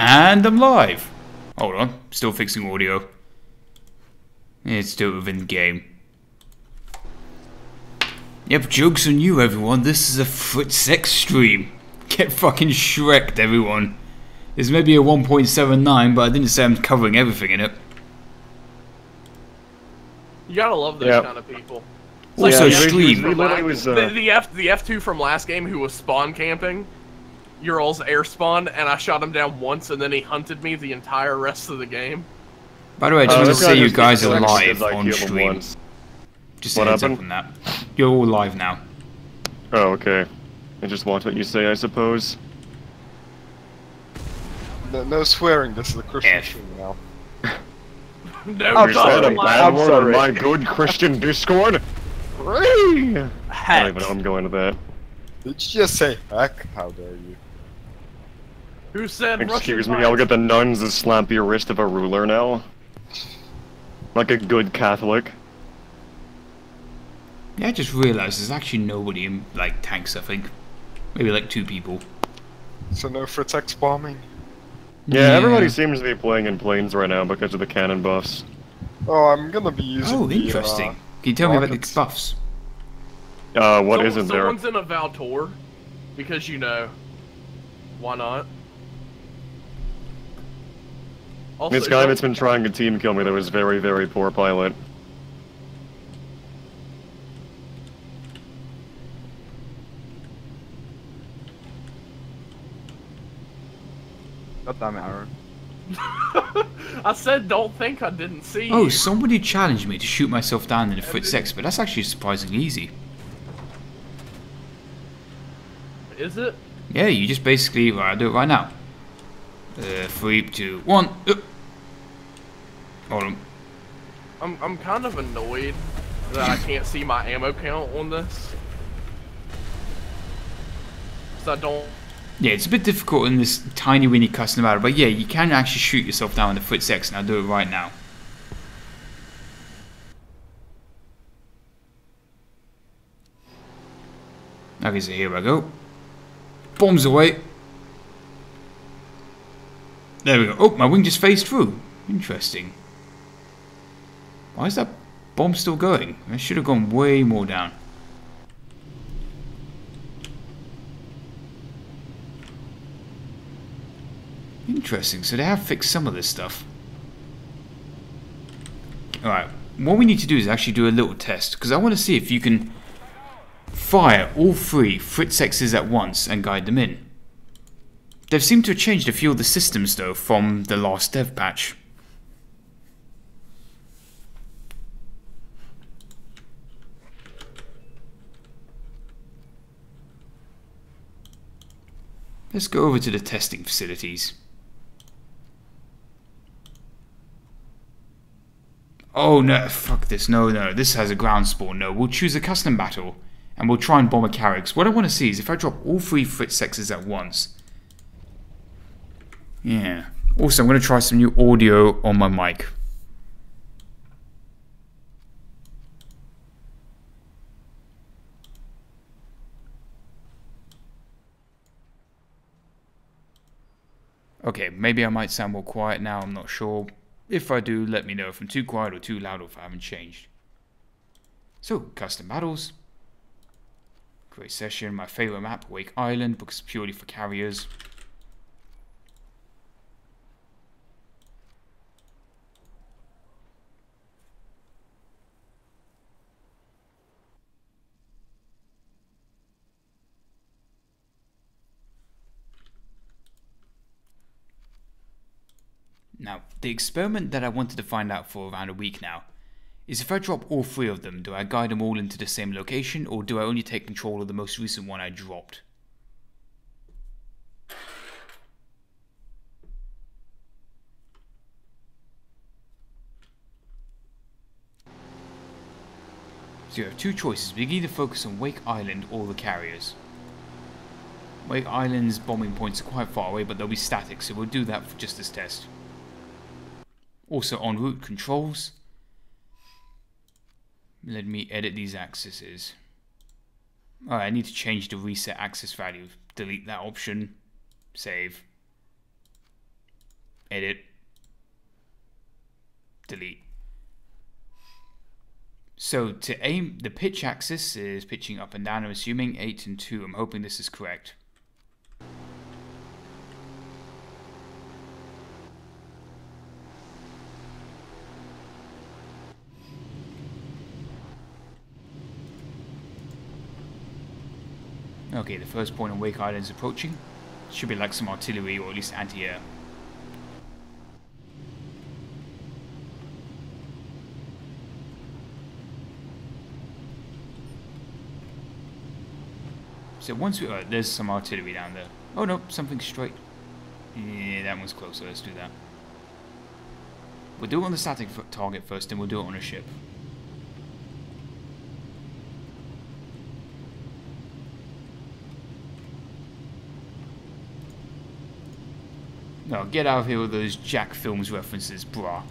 And I'm live! Hold on, still fixing audio. It's still within the game. Yep, joke's on you everyone, this is a foot sex stream. Get fucking shreked everyone. There's maybe a 1.79, but I didn't say I'm covering everything in it. You gotta love those kind of people. It's Also like stream. the F2 from last game who was spawn camping. Ural's air spawn, and I shot him down once, and then he hunted me the entire rest of the game. By the way, I just want to say you guys are live on stream. Just a heads up on that. You're all live now. Oh, okay. I just watch what you say, I suppose. No swearing, this is a Christian stream now. No, you said a bad word on my good Christian Discord? I don't even know I'm going to that. Did you just say heck? How dare you? Who said Excuse me, I'll get the nuns to slap your wrist of a ruler now. Like a good Catholic. Yeah, I just realised there's actually nobody in, like, tanks, I think. Maybe like 2 people. So no Fritz bombing? Yeah, everybody seems to be playing in planes right now because of the cannon buffs. Oh, I'm gonna be using interesting. Can you tell me about the buffs? What isn't there? Someone's in a Valtor, because you know, why not? Also, This guy that's been trying to team kill me, that was very, very poor pilot. God damn it, Aaron. I said don't think I didn't see you. Oh, somebody challenged me to shoot myself down in a foot sex, but that's actually surprisingly easy. Is it? Yeah, you just basically... I'll do it right now. 3, 2, 1. Hold on. I'm kind of annoyed that I can't see my ammo count on this. So I don't. Yeah, it's a bit difficult in this tiny weeny custom battle, but yeah, you can actually shoot yourself down with the Fritz X, and I'll do it right now. Okay, so here I go. Bombs away. There we go. Oh, my wing just phased through. Interesting. Why is that bomb still going? I should have gone way more down. Interesting, so they have fixed some of this stuff. Alright, what we need to do is actually do a little test, because I want to see if you can fire all 3 Fritz X's at once and guide them in. They've seemed to have changed a few of the systems though from the last dev patch. Let's go over to the testing facilities. Oh no, fuck this, no, this has a ground spawn, no, we'll choose a custom battle and we'll try and bomb a carrier. What I want to see is if I drop all 3 Fritz X's at once. Yeah, also I'm going to try some new audio on my mic. Okay, maybe I might sound more quiet now, I'm not sure. If I do, let me know if I'm too quiet or too loud or if I haven't changed. So, custom battles. Great session, my favourite map, Wake Island, because it's purely for carriers. Now, the experiment that I wanted to find out for around a week now is if I drop all 3 of them, do I guide them all into the same location, or do I only take control of the most recent one I dropped? So you have 2 choices. We can either focus on Wake Island or the carriers. Wake Island's bombing points are quite far away, but they'll be static, so we'll do that for just this test. Also en route controls. Let me edit these axes. Alright, I need to change the reset axis value. Delete that option. Save. Edit. Delete. So to aim, the pitch axis is pitching up and down, I'm assuming 8 and 2. I'm hoping this is correct. Okay, the first point on Wake Island is approaching. Should be like some artillery or at least anti-air. So once we... there's some artillery down there. Oh no, something straight. Yeah, that one's closer, let's do that. We'll do it on the static target first, and we'll do it on a ship. No, get out of here with those Jack Films references, brah.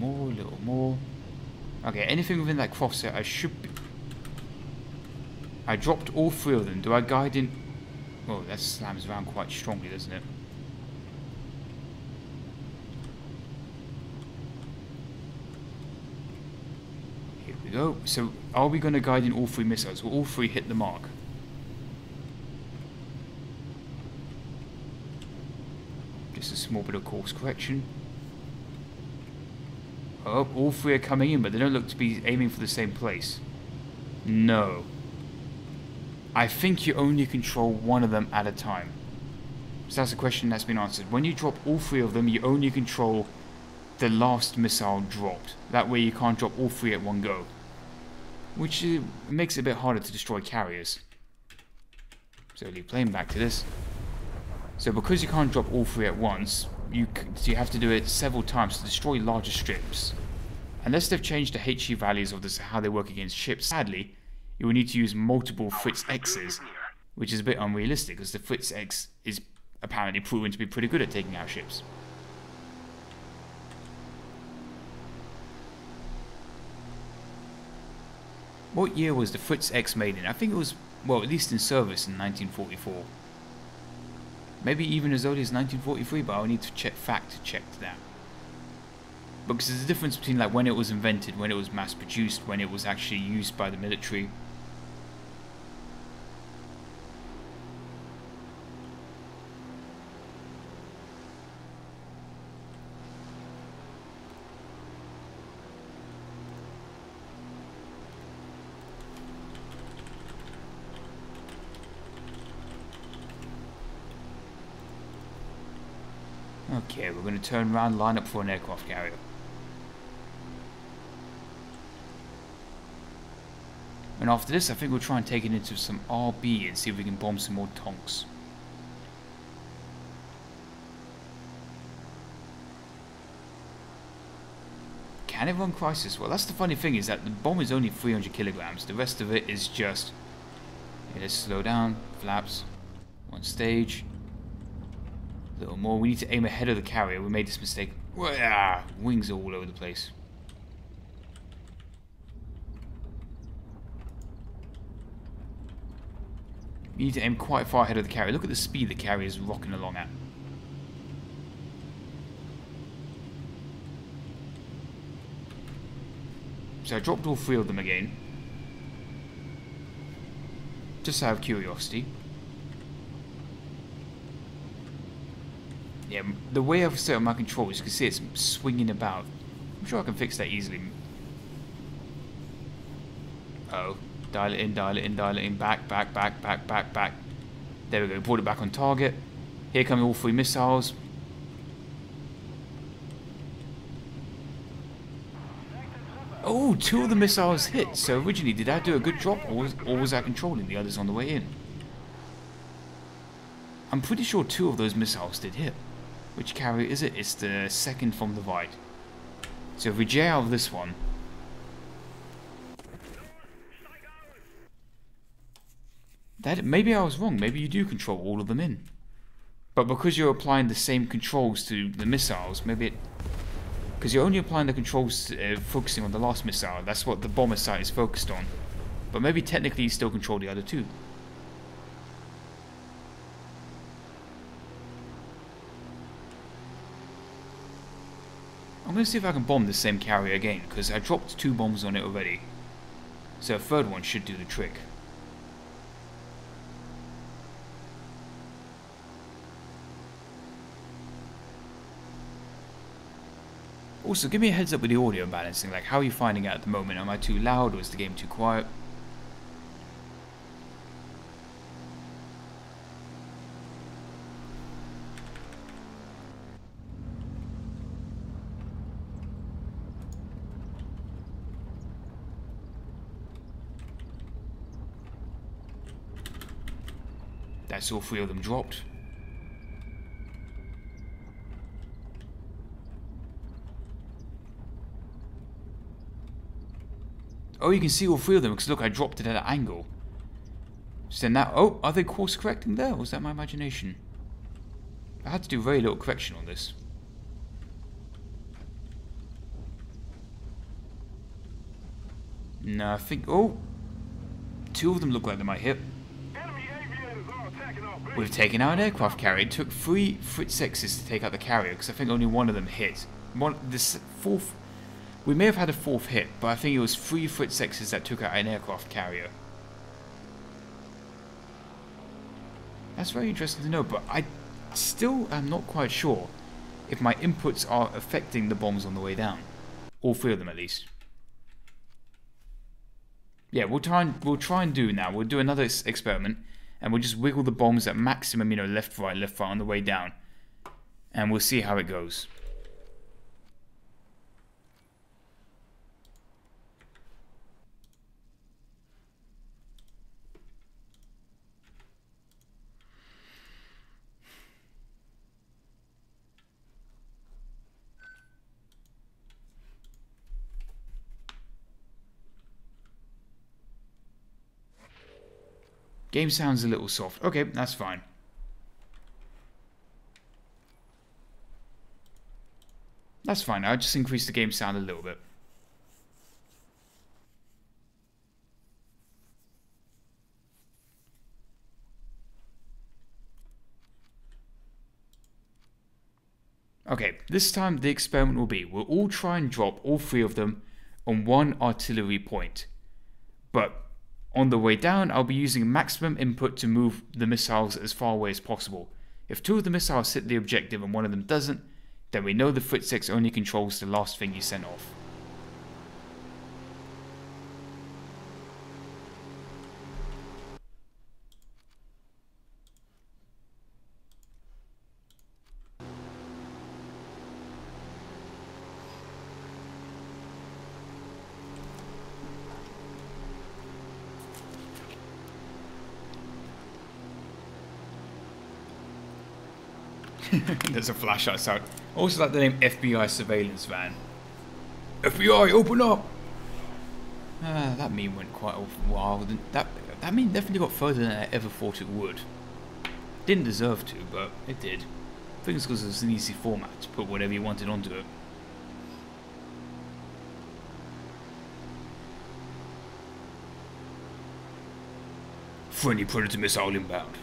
Little more. Okay, anything within that crosshair, I should be... I dropped all 3 of them. Do I guide in... Oh, that slams around quite strongly, doesn't it? Here we go. So, are we going to guide in all 3 missiles? Will all 3 hit the mark? Just a small bit of course correction. Oh, all 3 are coming in, but they don't look to be aiming for the same place. No. I think you only control one of them at a time. So that's a question that's been answered. When you drop all 3 of them, you only control the last missile dropped. That way you can't drop all 3 at one go. which makes it a bit harder to destroy carriers. So leave plane back to this. So because you can't drop all 3 at once, you have to do it several times to destroy larger strips. Unless they've changed the HE values of this, how they work against ships, sadly, you will need to use multiple Fritz X's, which is a bit unrealistic because the Fritz X is apparently proven to be pretty good at taking out ships. What year was the Fritz X made in? I think it was, well, at least in service in 1944. Maybe even as early as 1943, but I'll need to fact check that. Because there's a difference between like when it was invented, when it was mass produced, when it was actually used by the military. Okay, we're going to turn around, line up for an aircraft carrier. And after this, I think we'll try and take it into some RB and see if we can bomb some more tonks. Can it run crisis? Well, that's the funny thing, is that the bomb is only 300 kilograms. The rest of it is just... Okay, let's slow down. Flaps. One stage. A little more. We need to aim ahead of the carrier. We made this mistake. Wings are all over the place. You need to aim quite far ahead of the carrier. Look at the speed the carrier is rocking along at. So I dropped all 3 of them again. Just out of curiosity. Yeah, the way I've set up my controls, you can see it's swinging about. I'm sure I can fix that easily. Uh oh. Dial it in, dial it in, dial it in. Back, back, back, back, back, back. There we go. Brought it back on target. Here come all 3 missiles. Oh, 2 of the missiles hit. So originally, did I do a good drop, or was I controlling the others on the way in? I'm pretty sure 2 of those missiles did hit. Which carrier is it? It's the second from the right. So if we J out of this one... maybe I was wrong. Maybe you do control all of them in. But because you're applying the same controls to the missiles, maybe it... Because you're only applying the controls focusing on the last missile. That's what the bomber sight is focused on. But maybe technically you still control the other 2. I'm going to see if I can bomb the same carrier again, because I dropped 2 bombs on it already. So a 3rd one should do the trick. Also, give me a heads up with the audio balancing, like how are you finding out at the moment? Am I too loud or is the game too quiet? That's all 3 of them dropped. Oh, you can see all 3 of them because look, I dropped it at an angle. So now, oh, are they course correcting there? Or was that my imagination? I had to do very little correction on this. No, I think, oh, 2 of them look like they might hit. We've taken out an aircraft carrier. It took 3 Fritz X's to take out the carrier because I think only 1 of them hit. We may have had a 4th hit, but I think it was 3 Fritz X's that took out an aircraft carrier. That's very interesting to know, but I still am not quite sure if my inputs are affecting the bombs on the way down. All 3 of them at least. Yeah, we'll try and do now. We'll do another experiment, and we'll just wiggle the bombs at maximum, you know, left, right on the way down. And we'll see how it goes. Game sounds a little soft. Okay, that's fine. That's fine. I'll just increase the game sound a little bit. Okay, this time the experiment will be, we'll all try and drop all 3 of them on one artillery point. But on the way down, I'll be using maximum input to move the missiles as far away as possible. If 2 of the missiles hit the objective and 1 of them doesn't, then we know the Fritz X only controls the last thing you sent off. There's a flash outside. Also like the name FBI surveillance van. FBI, open up! That meme went quite a while. That meme definitely got further than I ever thought it would. Didn't deserve to, but it did. I think it's because it's an easy format to put whatever you wanted onto it. Friendly Predator missile inbound.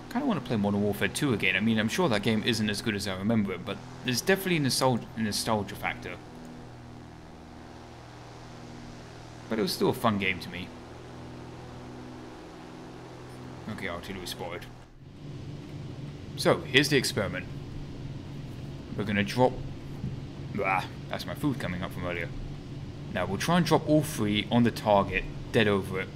I kind of want to play Modern Warfare 2 again. I mean, I'm sure that game isn't as good as I remember it, but there's definitely a nostalgia factor. But it was still a fun game to me. Okay, artillery spotted. So, here's the experiment. We're going to drop... that's my food coming up from earlier. Now, we'll try and drop all 3 on the target, dead over it.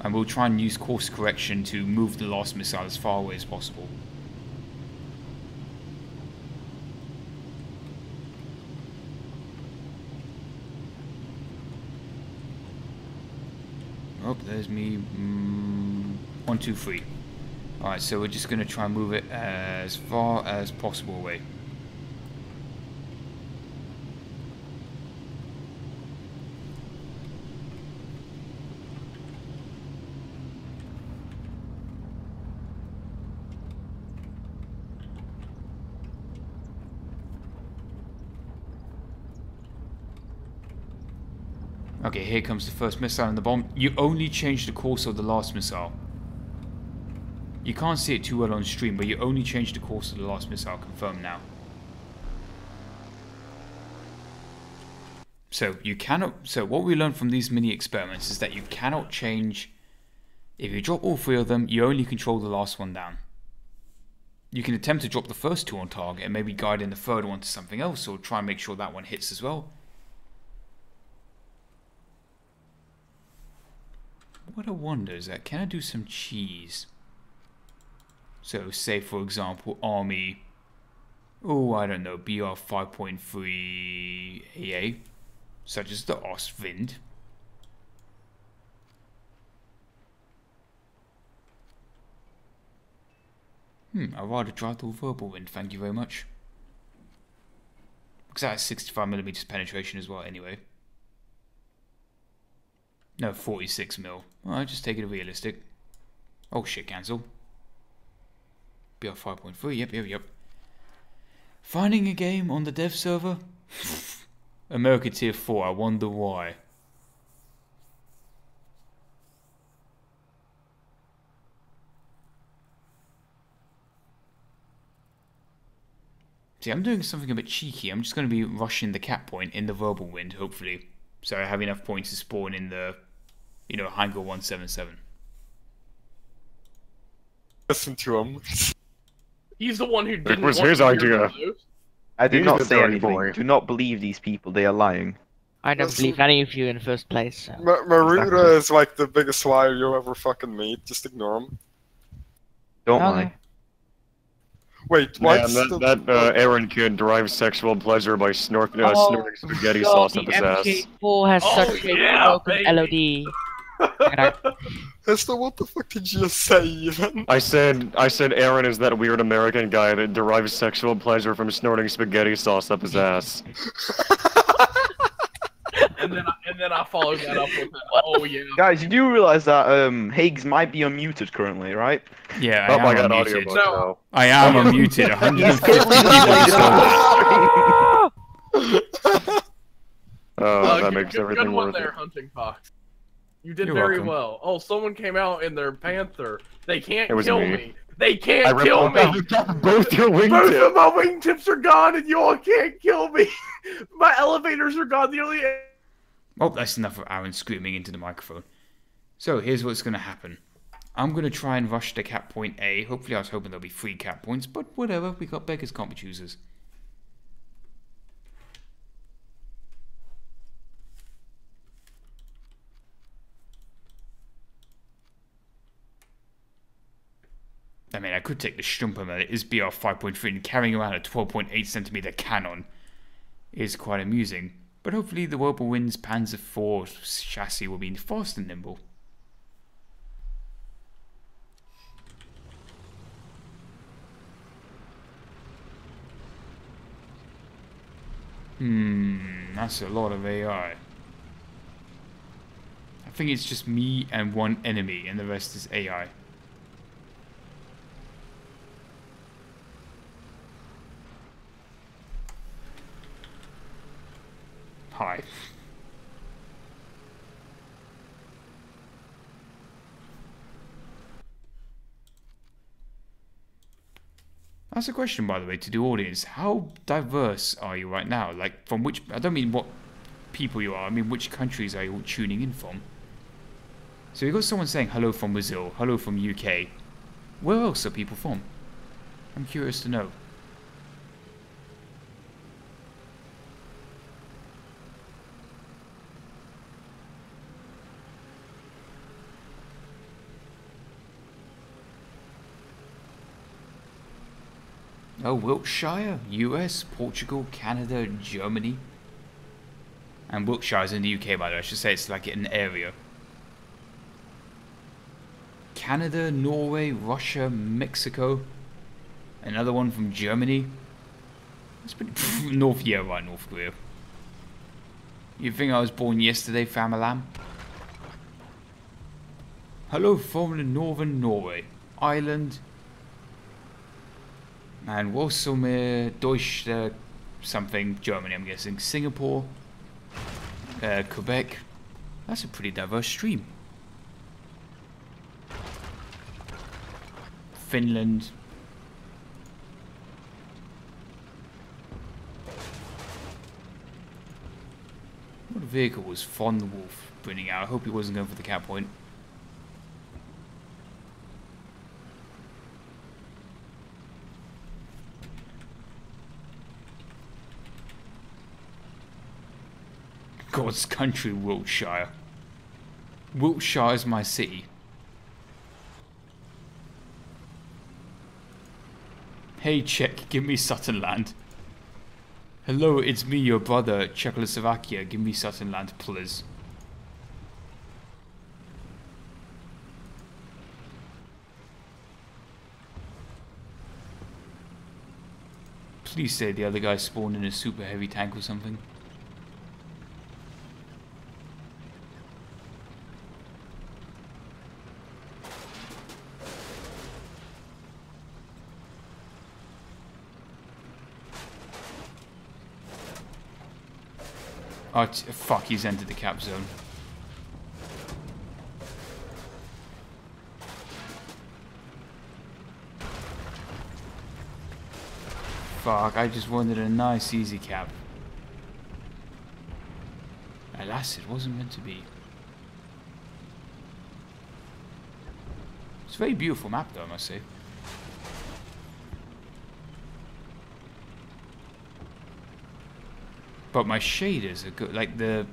And we'll try and use course correction to move the last missile as far away as possible. Oh, there's me. 1, 2, 3. Alright, so we're just going to try and move it as far as possible away. Okay, here comes the first missile and the bomb. You only change the course of the last missile. You can't see it too well on stream, but you only change the course of the last missile. Confirmed now. So you cannot. So what we learned from these mini experiments is that you cannot change. If you drop all 3 of them, you only control the last one down. You can attempt to drop the first 2 on target and maybe guide in the third one to something else, or try and make sure that one hits as well. What I wonder is that, can I do some cheese? So, say for example, Army, oh, I don't know, BR 5.3 AA, such as the Ostwind. I'd rather drive the verbal wind, thank you very much. Because that has 65mm penetration as well, anyway. No, 46 mil. Alright, just take it realistic. Oh shit, cancel. BR 5.3, yep. Finding a game on the dev server? America Tier 4, I wonder why. See, I'm doing something a bit cheeky. I'm just going to be rushing the cap point in the verbal wind, hopefully. So I have enough points to spawn in the, you know, Hangul 177. Listen to him. He's the one who didn't was want his to hear idea. the news. I did He's not the say dirty anything. boy. Do not believe these people. They are lying. I don't Listen- believe any of you in the first place. So. Maruda Exactly. is like the biggest liar you ever fucking meet. Just ignore him. Don't Okay. lie. Wait, why? Man, that Aaron kid derives sexual pleasure by snorting spaghetti God, sauce up the his ass. MK4 has Oh, such a yeah, broken baby. LOD. And I- Hester, what the fuck did you just say even? I said Aaron is that weird American guy that derives sexual pleasure from snorting spaghetti sauce up his ass. And then then I followed that up with an, oh yeah. Guys, you do realize that Higgs might be unmuted currently, right? Yeah, Oh, I I am got unmuted. audiobook No. now. I am unmuted. 150 currently people live saw that. Oh, that Good- makes good everything one worth there, it. Hunting Fox. You did You're very welcome. well. Oh, someone came out in their Panther. They can't It was kill me. me. They I can't ripped kill off me. both your Both of wingtips. my wingtips are gone, and you all can't kill me. My elevators are gone. The only Oh, that's enough of Aaron screaming into the microphone. So here's what's going to happen. I'm going to try and rush to cap point A. Hopefully I was hoping there'll be 3 cap points, but whatever. We got beggars can't be choosers. I mean, I could take the Stumper that it is BR 5.3 and carrying around a 12.8 centimeter cannon is quite amusing. But hopefully the Whirlwind's Panzer IV chassis will be fast and nimble. That's a lot of AI. I think it's just me and one enemy and the rest is AI. Hi. That's a question, by the way, to the audience. How diverse are you right now? Like, from which... I don't mean what people you are. I mean, which countries are you all tuning in from? So you got someone saying hello from Brazil, hello from UK. Where else are people from? I'm curious to know. Oh, Wiltshire, US, Portugal, Canada, Germany. And Wiltshire's in the UK, by the way. I should say it's like an area. Canada, Norway, Russia, Mexico. Another one from Germany. That's pretty... North, yeah, right, North Korea. You think I was born yesterday, Famalam? Hello from northern Norway. Ireland. And Wolsomir, Deutsch, something, Germany I'm guessing. Singapore. Quebec. That's a pretty diverse stream. Finland. What vehicle was Von Wolf bringing out? I hope he wasn't going for the cap point. God's country, Wiltshire. Wiltshire is my city. Hey, Czech, give me Suttonland. Hello, it's me, your brother, Czechoslovakia. Give me Suttonland, please. Please say the other guy spawned in a super heavy tank or something. Oh, fuck, he's entered the cap zone. Fuck, I just wanted a nice easy cap. Alas, it wasn't meant to be. It's a very beautiful map though, I must say. But my shaders are good, like the...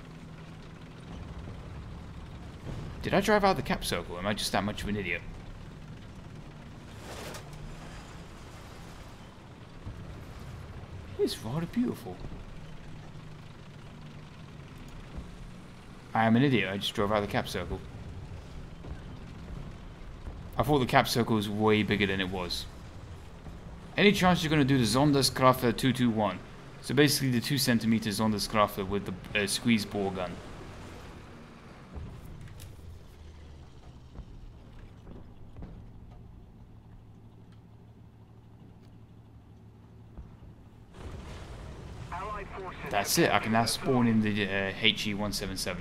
Did I drive out the cap circle? Or am I just that much of an idiot? It's rather beautiful. I am an idiot, I just drove out the cap circle. I thought the cap circle was way bigger than it was. Any chance you're going to do the Sonderskraft 221? So basically the 2 centimeter Sonderskraft with the squeeze bore gun. That's it, I can now spawn in the HE-177.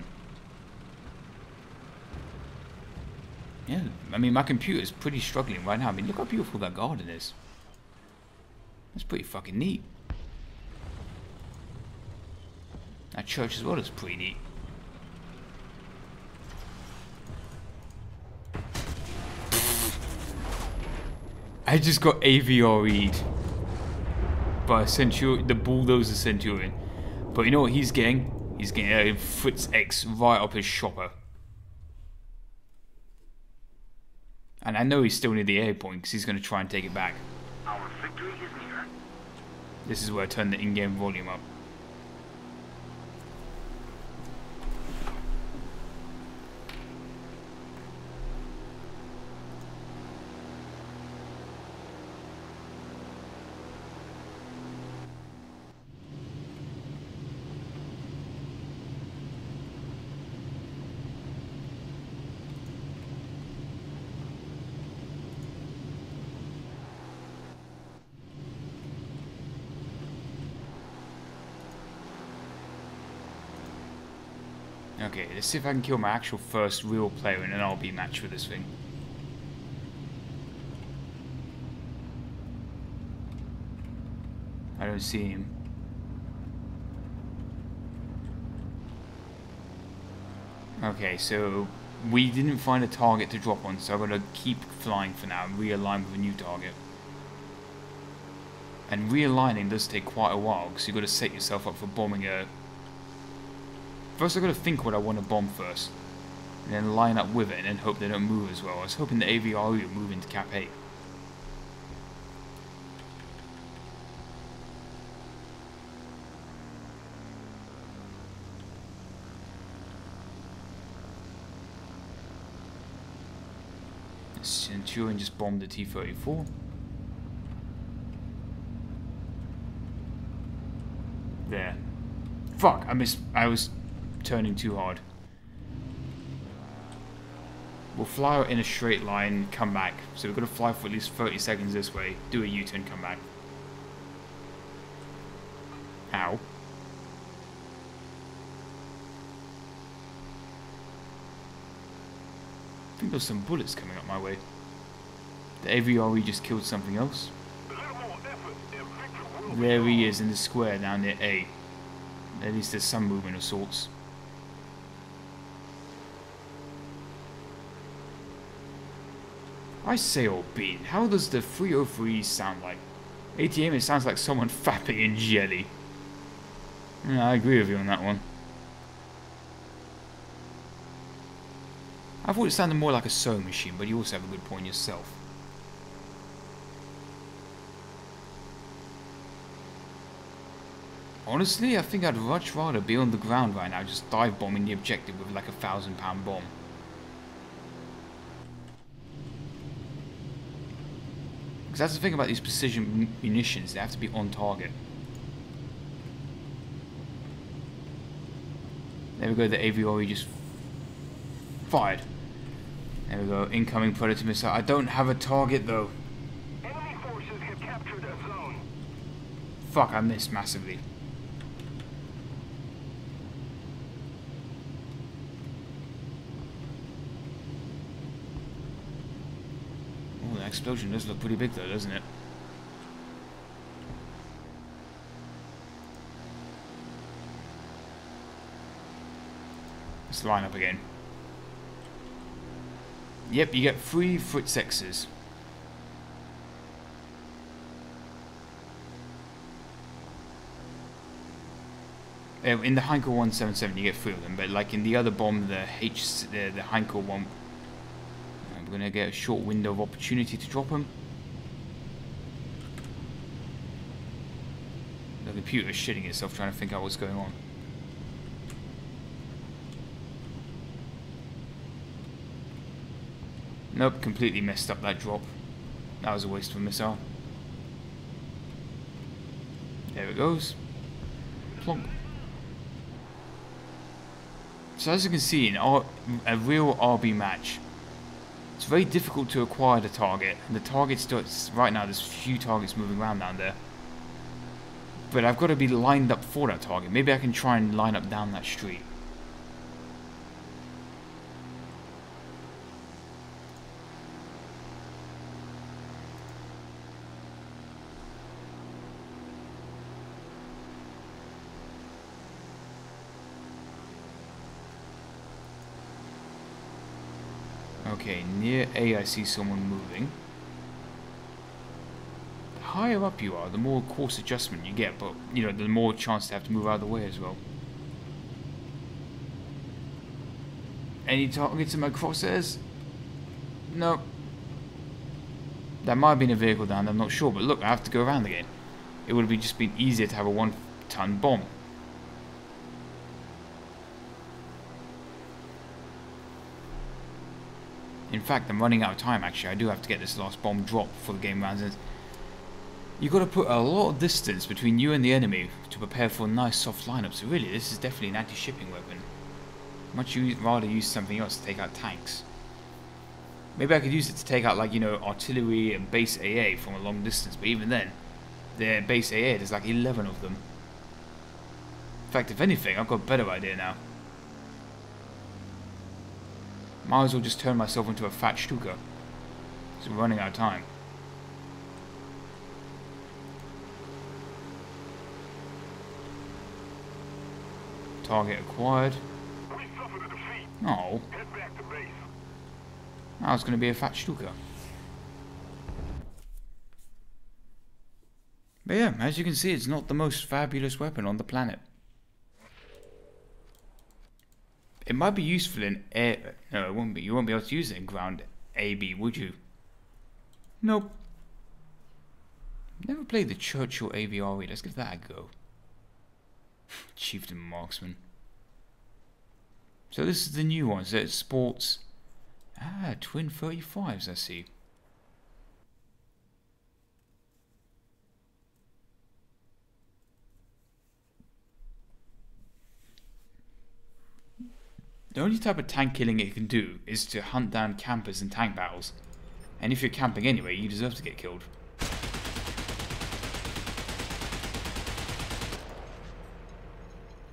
Yeah, I mean, my computer's pretty struggling right now. I mean, look how beautiful that garden is. That's pretty fucking neat. That church as well is pretty neat. I just got AVRE'd by the Bulldozer Centurion. But you know what he's getting? He's getting a Fritz X right up his shopper. And I know he's still near the air point because he's going to try and take it back. Our victory is near. This is where I turn the in-game volume up. Okay, let's see if I can kill my actual first real player in an RB match for this thing. I don't see him. Okay, so we didn't find a target to drop on, so I've got to keep flying for now and realign with a new target. And realigning does take quite a while, because you've got to set yourself up for bombing a... First I've got to think what I want to bomb first, and then line up with it, and then hope they don't move as well. I was hoping the AVRE would move into Cap 8. Centurion just bombed the T-34. There. Fuck, I missed. I was turning too hard. We'll fly out in a straight line, come back. So we've got to fly for at least 30 seconds this way, do a U-turn, come back. Ow. I think there's some bullets coming up my way. The AVRE just killed something else. There he is in the square down near A. At least there's some movement of sorts. I say, old bean, how does the 303 sound like? ATM, it sounds like someone fapping in jelly. Yeah, I agree with you on that one. I thought it sounded more like a sewing machine, but you also have a good point yourself. Honestly, I think I'd much rather be on the ground right now, just dive bombing the objective with like a 1,000-pound bomb. Because that's the thing about these precision munitions, they have to be on target. There we go, the AVRE just fired. There we go, incoming Predator missile. I don't have a target though. Enemy forces have captured a zone. Fuck, I missed massively. Oh, that explosion does look pretty big though, doesn't it? Let's line up again. Yep, you get 3 Fritz X's. In the Heinkel 177 you get 3 of them, but like in the other bomb, the Heinkel one, I'm gonna get a short window of opportunity to drop them. The computer is shitting itself trying to think out what's going on. Nope, completely messed up that drop. That was a waste of a missile. There it goes. Plonk. So as you can see, in a real RB match, it's very difficult to acquire the target. And the targets, right now there's few targets moving around down there. But I've got to be lined up for that target. Maybe I can try and line up down that street. Okay, near A I see someone moving. The higher up you are, the more course adjustment you get, but, you know, the more chance to have to move out of the way as well. Any targets in my crosshairs? No. That might have been a vehicle down there, I'm not sure, but look, I have to go around again. It would have just been easier to have a 1-ton bomb. In fact, I'm running out of time actually. I do have to get this last bomb dropped before the game runs. You've got to put a lot of distance between you and the enemy to prepare for a nice soft lineup. So really, this is definitely an anti-shipping weapon. Much rather use something else to take out tanks. Maybe I could use it to take out, like, you know, artillery and base AA from a long distance. But even then, their base AA, there's like 11 of them. In fact, if anything, I've got a better idea now. Might as well just turn myself into a fat Stuka. So we're running out of time. Target acquired. We suffered a defeat. Oh, Head back to base. now it's going to be a fat Stuka. But yeah, as you can see, it's not the most fabulous weapon on the planet. It might be useful in air... No, it won't be. You won't be able to use it in ground AB, would you? Nope. Never played the Churchill AVRE. Let's give that a go. Chieftain Marksman. So this is the new one. So it sports... Ah, twin 35s, I see. The only type of tank killing it can do is to hunt down campers in tank battles. And if you're camping anyway, you deserve to get killed.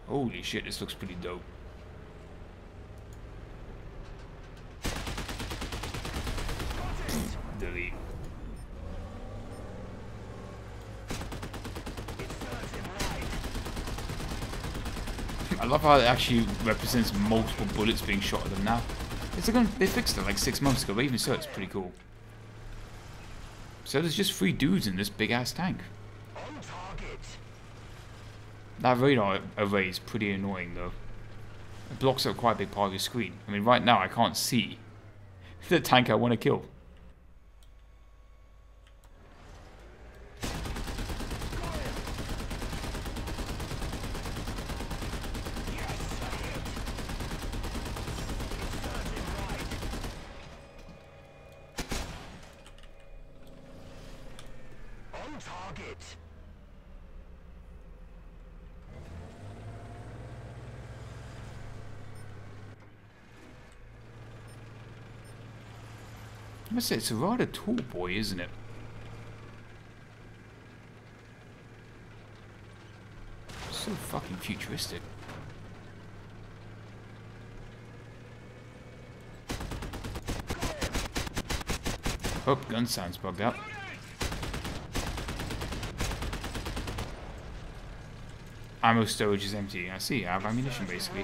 Holy shit, this looks pretty dope. Delete. I love how it actually represents multiple bullets being shot at them now. It's like they fixed it like 6 months ago, but even so, it's pretty cool. So there's just 3 dudes in this big ass tank. That radar array is pretty annoying though. It blocks up quite a big part of your screen. I mean, right now I can't see the tank I want to kill. I must say, it's a rather tall boy, isn't it? So fucking futuristic. Oh, gun sounds bugged out. Ammo storage is empty. I see, I have ammunition basically.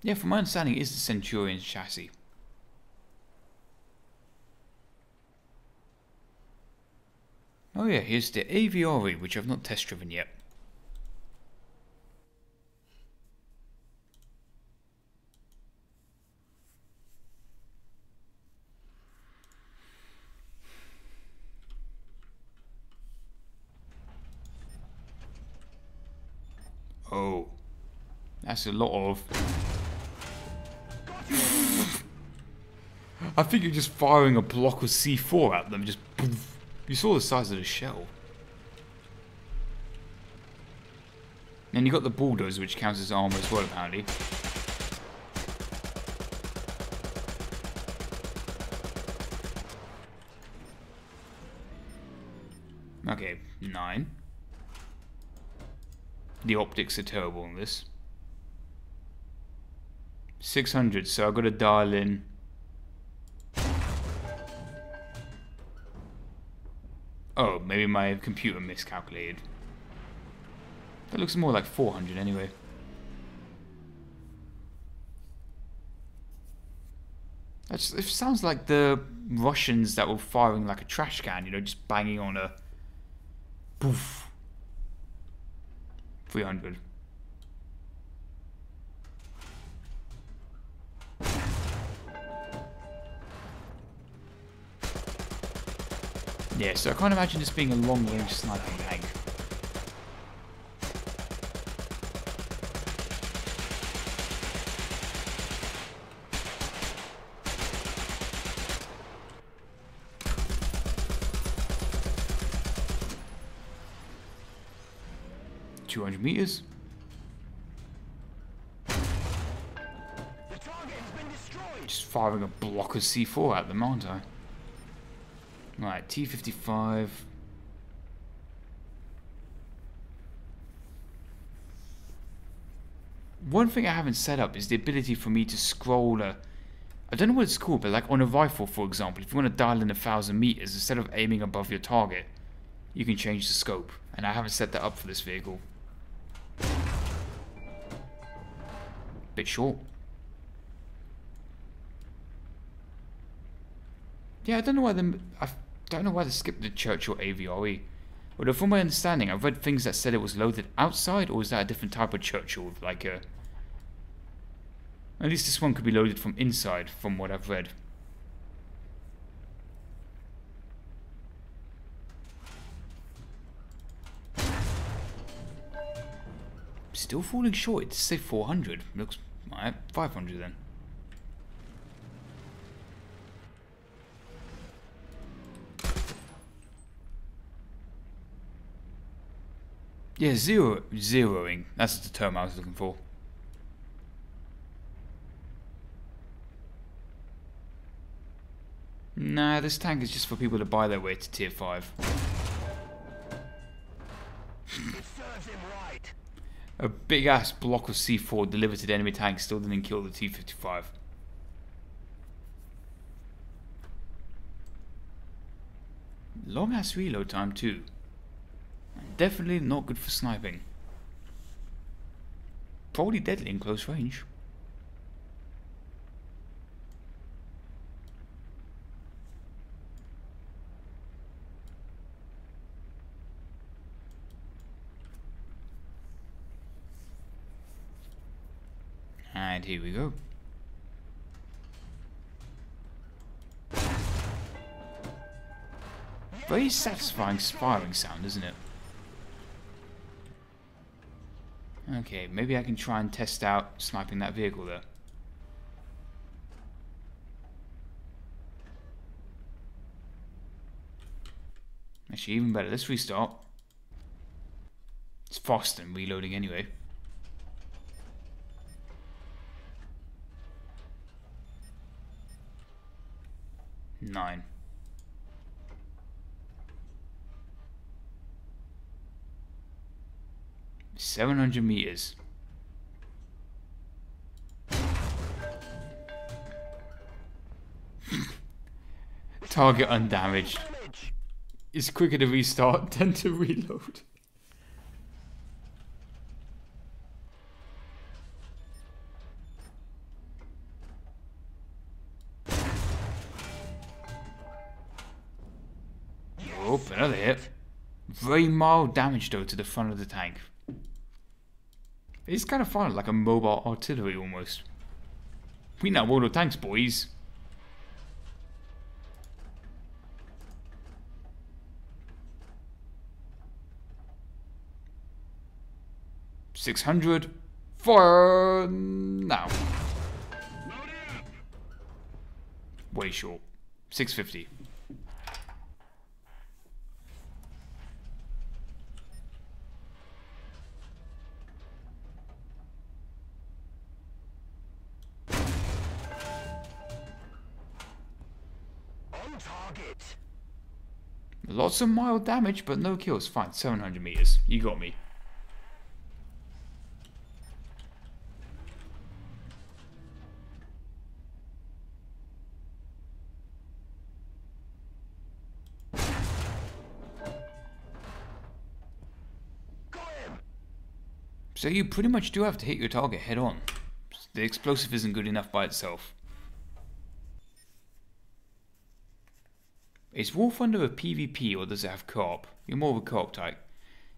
Yeah, from my understanding, it is the Centurion's chassis. Oh yeah, here's the AVRE, which I've not test driven yet. Oh, that's a lot of... I think you're just firing a block of C4 at them, just poof. You saw the size of the shell. Then you got the bulldozer, which counts as armor as well, apparently. Okay, 9. The optics are terrible on this. 600, so I've got to dial in. Oh, maybe my computer miscalculated. That looks more like 400 anyway. It sounds like the Russians that were firing like a trash can, you know, just banging on a... Poof. 300. Yeah, so I can't imagine this being a long-range sniping tank. $200 meters. Just firing a block of C4 at them, aren't I? Right, T-55. One thing I haven't set up is the ability for me to scroll I don't know what it's called, but like on a rifle, for example, if you want to dial in 1,000 meters, instead of aiming above your target, you can change the scope. And I haven't set that up for this vehicle. Bit short. Yeah, I don't know why they skipped the Churchill AVRE. Although from my understanding, I've read things that said it was loaded outside, or is that a different type of Churchill? Like a... At least this one could be loaded from inside, from what I've read. Still falling short. It's say 400. Looks alright. 500 then. Yeah, zeroing. That's the term I was looking for. Nah, this tank is just for people to buy their way to tier 5. A big ass block of C4 delivered to the enemy tank still didn't kill the T-55. Long ass reload time too. And definitely not good for sniping. Probably deadly in close range. And here we go. Very satisfying firing sound, isn't it? Okay, maybe I can try and test out sniping that vehicle there. Actually, even better. Let's restart. It's faster than reloading anyway. Nine. $700 meters. Target undamaged. It's quicker to restart than to reload. Oh, another hit. Very mild damage though to the front of the tank. It's kind of fun, like a mobile artillery almost. We know World of Tanks, boys. $600 for now. Way short. $650. Lots of mild damage, but no kills. Fine, 700 meters. You got me. So you pretty much do have to hit your target head on. The explosive isn't good enough by itself. Is WarThunder a PvP or does it have co-op? You're more of a co-op type.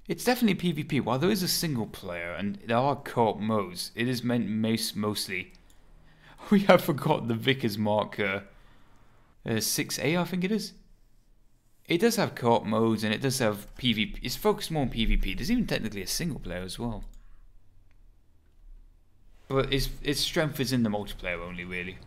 It's definitely PvP. While there is a single player and there are co-op modes, it is meant mostly. We have forgot the Vickers Mark 6A, I think it is. It does have co-op modes and it does have PvP. It's focused more on PvP. There's even technically a single player as well. But its strength is in the multiplayer only, really.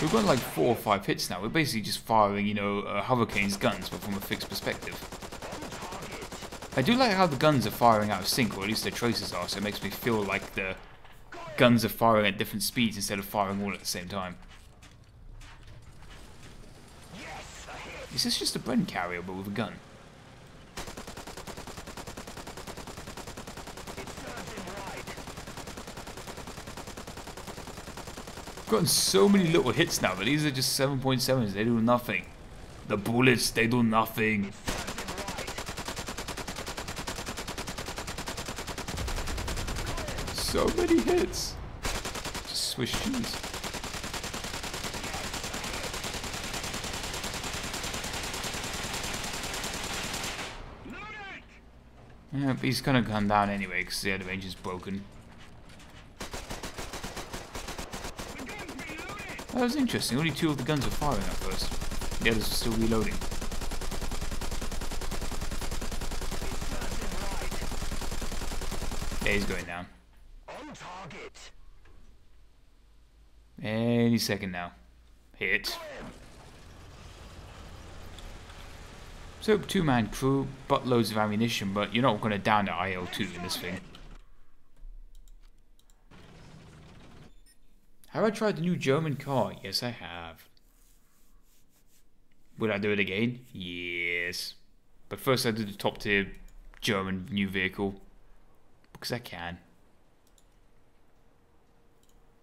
We've got like 4 or 5 hits now. We're basically just firing, you know, Hurricane's guns, but from a fixed perspective. I do like how the guns are firing out of sync, or at least their traces are, so it makes me feel like the guns are firing at different speeds instead of firing all at the same time. Is this just a Bren carrier, but with a gun? I've gotten so many little hits now, but these are just 7.7s, they do nothing. The bullets, they do nothing. So many hits. Just Swiss cheese. Yeah, but he's gonna come down anyway because the other range is broken. That was interesting. Only 2 of the guns were firing at first. The others were still reloading. Yeah, he's going down. Any second now. Hit. So, 2-man crew, buttloads of ammunition, but you're not going to down the IL-2 in this thing. Have I tried the new German car? Yes, I have. Would I do it again? Yes. But first I do the top tier German new vehicle. Because I can.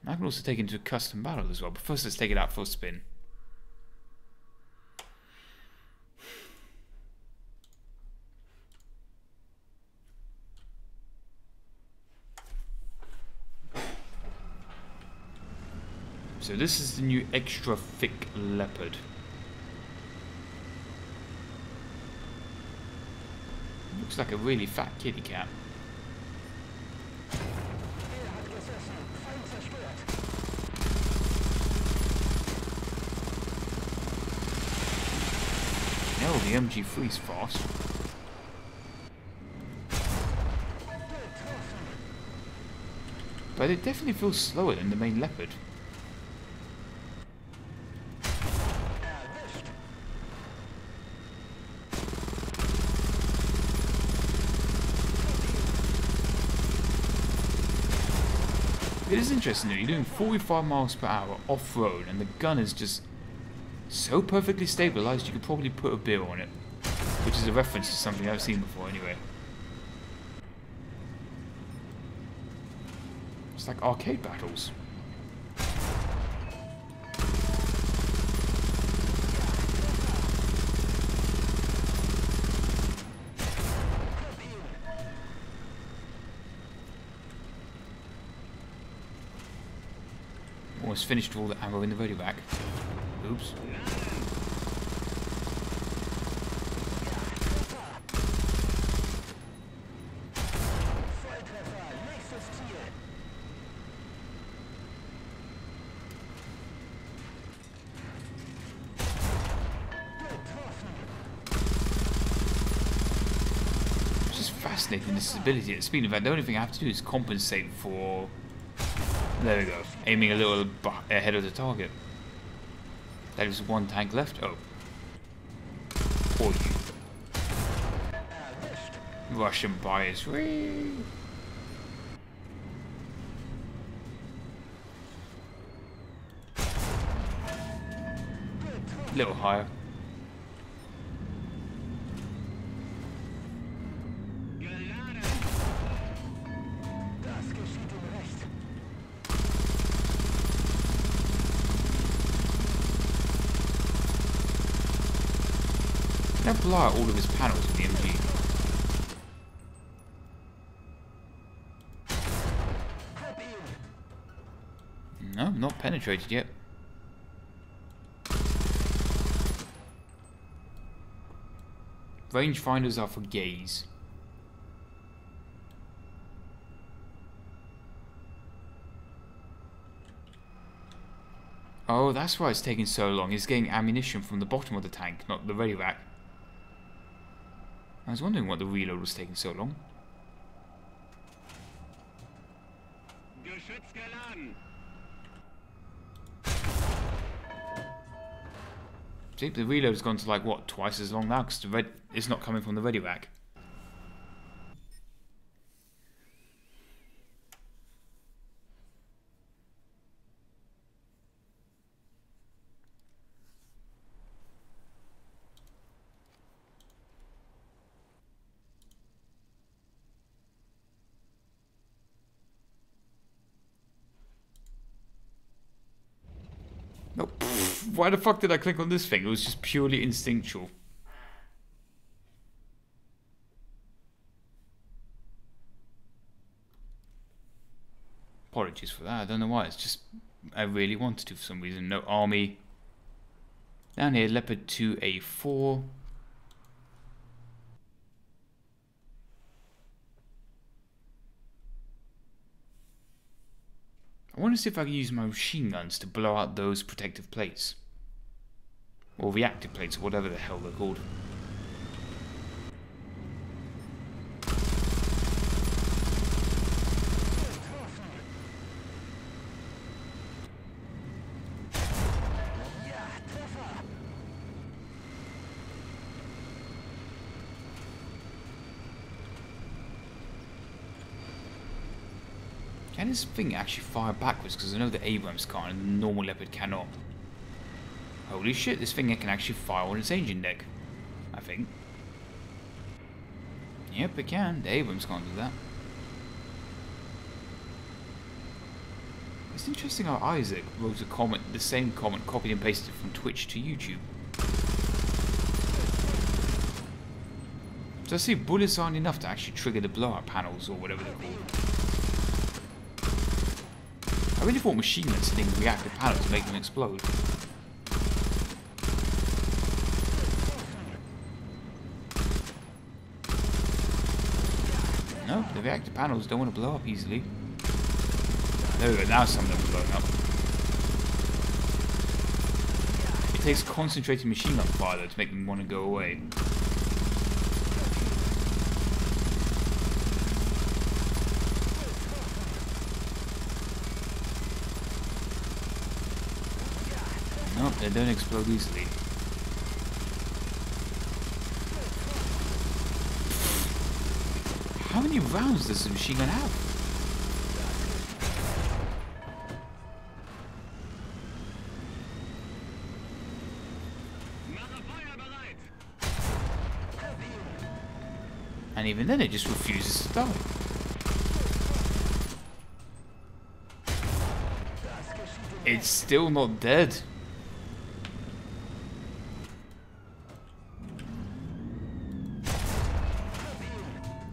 I can also take it into a custom battle as well, but first let's take it out for a spin. So this is the new extra thick Leopard. Looks like a really fat kitty cat. No, the MG3's fast. But it definitely feels slower than the main Leopard. It is interesting though, you're doing 45 miles per hour off-road and the gun is just so perfectly stabilized you could probably put a beer on it. Which is a reference to something I've seen before anyway. It's like arcade battles. Almost finished with all the ammo in the radio back. Oops. It's just fascinating, this ability at speed. In fact, the only thing I have to do is compensate for There we go. Aiming a little ahead of the target. There is one tank left. Oh. Poor you. Russian bias. Whee! Little higher. Now blow out all of his panels with the MG. No, not penetrated yet. Rangefinders are for gaze. Oh, that's why it's taking so long. It's getting ammunition from the bottom of the tank, not the ready rack. I was wondering why the reload was taking so long. See, the reload has gone to like, what, twice as long now? Because it's not coming from the ready rack. Nope. Why the fuck did I click on this thing? It was just purely instinctual. Apologies for that. I don't know why. It's just I really wanted to for some reason. No army. Down here, Leopard 2A4. I want to see if I can use my machine guns to blow out those protective plates. Or reactive plates, or whatever the hell they're called. Can this thing actually fire backwards? Because I know the Abrams can't and the normal Leopard cannot. Holy shit, this thing can actually fire on its engine deck. I think. Yep, it can. The Abrams can't do that. It's interesting how Isaac wrote a comment, the same comment, copied and pasted from Twitch to YouTube. So I see bullets aren't enough to actually trigger the blowout panels or whatever they're called. I really thought machine guns hitting reactive panels to make them explode. No, the reactive panels don't want to blow up easily. There we go, now some of them are blowing up. It takes concentrated machine gun fire though to make them want to go away. Nope, they don't explode easily. How many rounds does the machine gun have? And even then it just refuses to die. It's still not dead.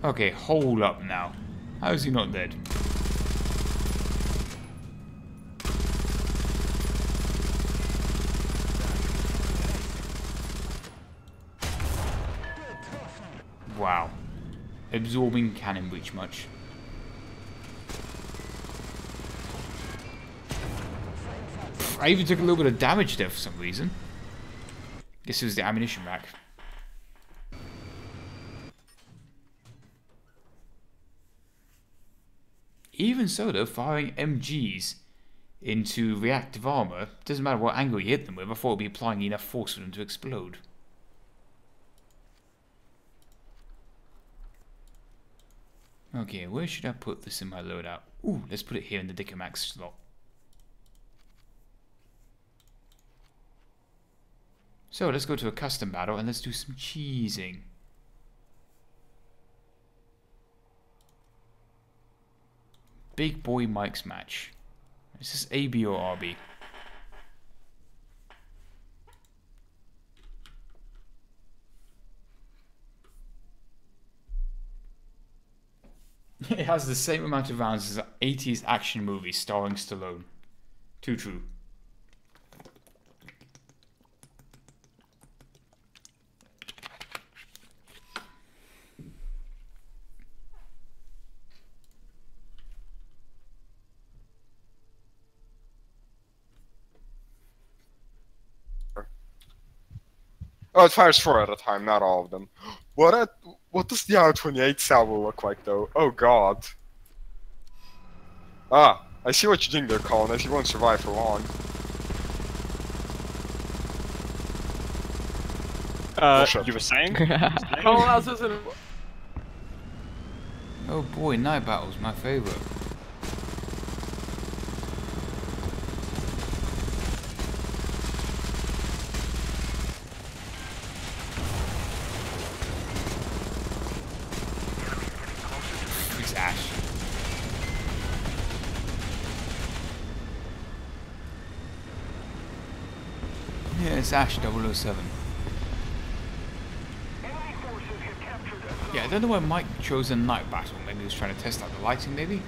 Okay, hold up now. How is he not dead? Wow. Absorbing cannon breach much. I even took a little bit of damage there for some reason. Guess it was the ammunition rack. Even so though, firing MGs into reactive armor, doesn't matter what angle you hit them with, I thought it would be applying enough force for them to explode. Okay, where should I put this in my loadout? Ooh, let's put it here in the Dickomax slot. So let's go to a custom battle and let's do some cheesing. Big Boy Mike's match. Is this AB or RB? It has the same amount of rounds as an 80s action movie starring Stallone. Too true. Oh, it fires 4 at a time, not all of them. What does the R28 salvo look like, though? Oh god. Ah, I see what you're doing there, Colin, as you won't survive for long. Bullshit. You were saying? Oh, how's this in... Oh boy, Night Battle's my favourite. It's Ash. Yeah, it's Ash 007. Yeah, I don't know why Mike chose a night battle. Maybe he was trying to test out the lighting, maybe?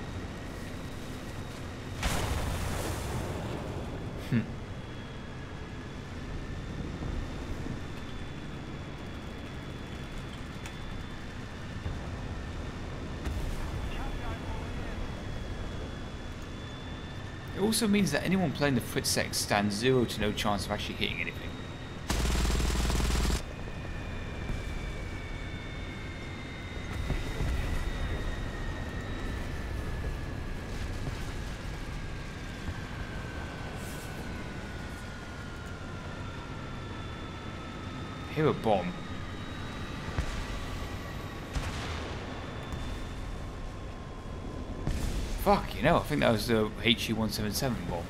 It also means that anyone playing the Fritz X stands 0 to no chance of actually hitting anything. Hear a bomb. Fuck, you know, I think that was the HE-177 bomb.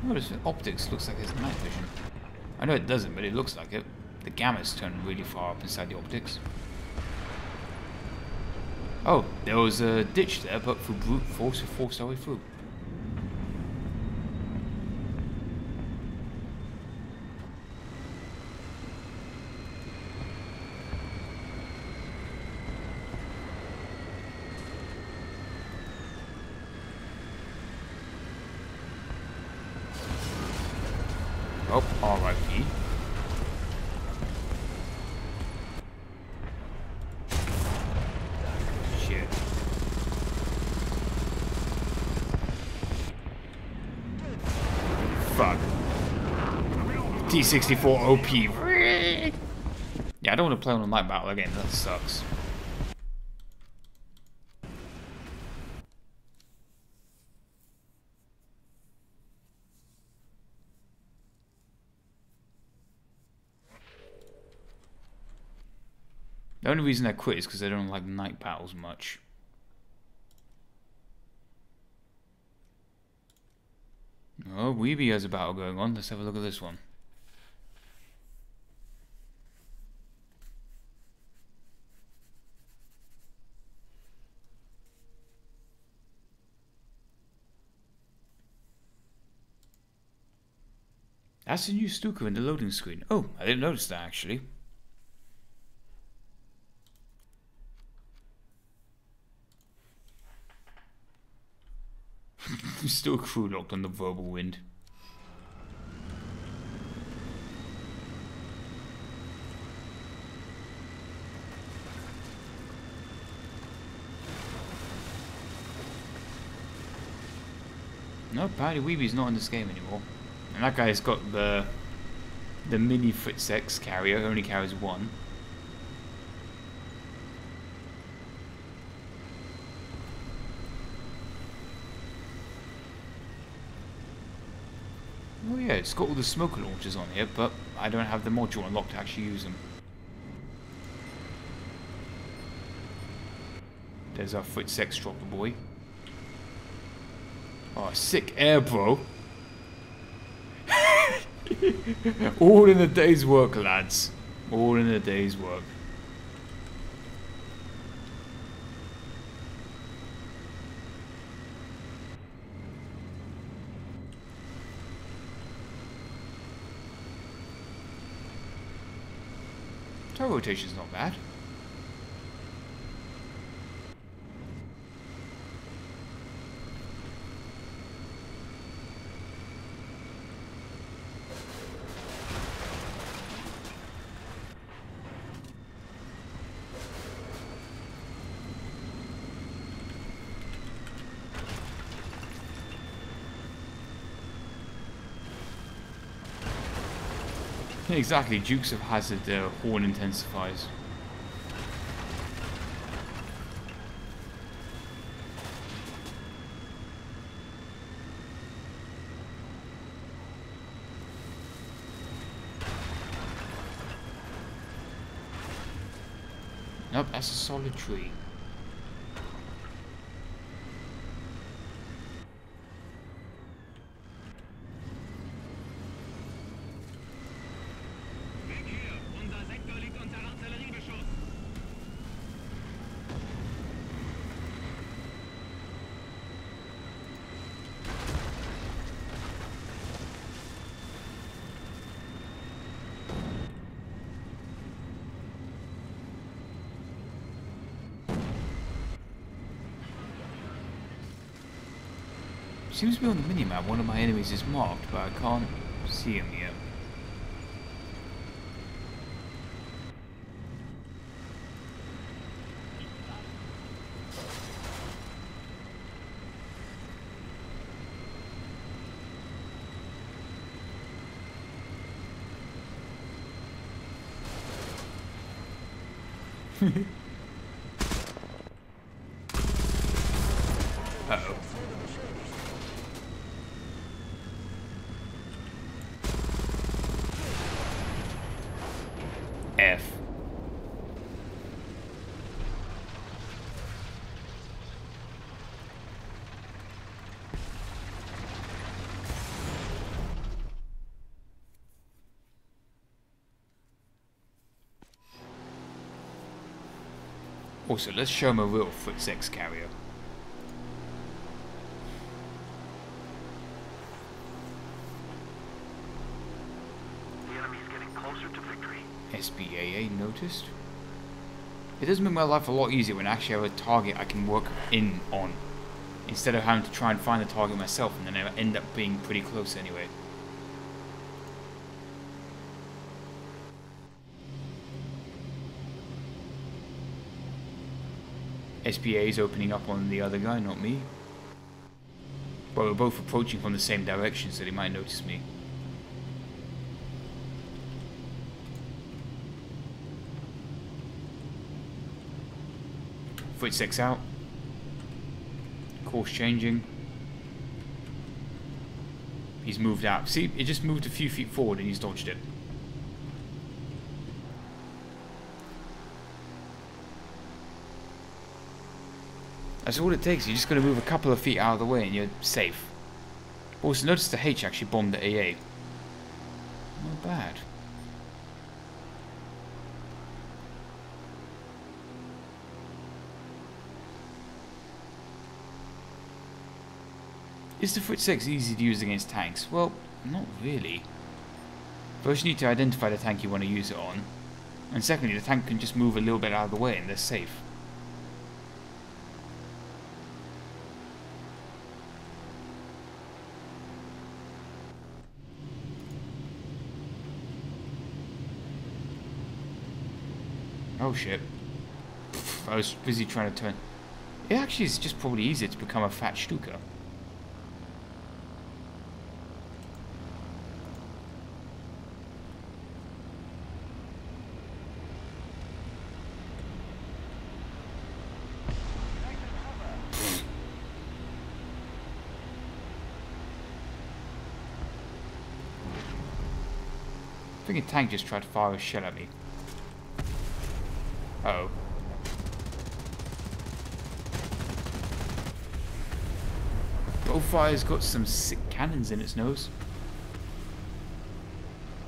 Notice the optics looks like there's night vision. I know it doesn't, but it looks like it. The gamma's turned really far up inside the optics. Oh, there was a ditch there, but through brute force, it forced our way through. Oh, R.I.P. Shit. Fuck. T64 OP. Yeah, I don't want to play on a night battle again, that sucks. The only reason I quit is because I don't like night battles much. Oh, Weeby has a battle going on. Let's have a look at this one. That's a new Stuka in the loading screen. Oh, I didn't notice that actually. Still crew locked on the verbal wind. No, apparently Weeby's not in this game anymore. And that guy's got the The mini Fritzex carrier only carries one. Oh yeah, it's got all the smoker launchers on here, but I don't have the module unlocked to actually use them. There's our Fritzex dropper boy. Oh, sick air, bro. All in a day's work, lads. All in a day's work. Turret rotation's not bad. Exactly, Dukes of Hazzard horn intensifies. Nope, that's a solid tree. Seems to be on the minimap, one of my enemies is marked, but I can't see him yet. Uh-oh. F. Also, let's show him a real Fritzex carrier. The enemy's getting closer to victory. SBAA noticed. It does make my life a lot easier when I actually have a target I can work in on, instead of having to try and find the target myself and then I end up being pretty close anyway. SBA is opening up on the other guy, not me. But we're both approaching from the same direction, so they might notice me. Fritzex out. Course changing. He's moved out. See, it just moved a few feet forward and he's dodged it. That's all it takes. You're just going to move a couple of feet out of the way and you're safe. Also, notice the H actually bombed the AA. Not bad. Is the Fritzex easy to use against tanks? Well, not really. First you need to identify the tank you want to use it on. And secondly, the tank can just move a little bit out of the way and they're safe. Oh shit. I was busy trying to turn... It actually is just probably easier to become a fat Stuka. think a tank just tried to fire a shell at me. Uh oh. Bowfire's got some sick cannons in its nose.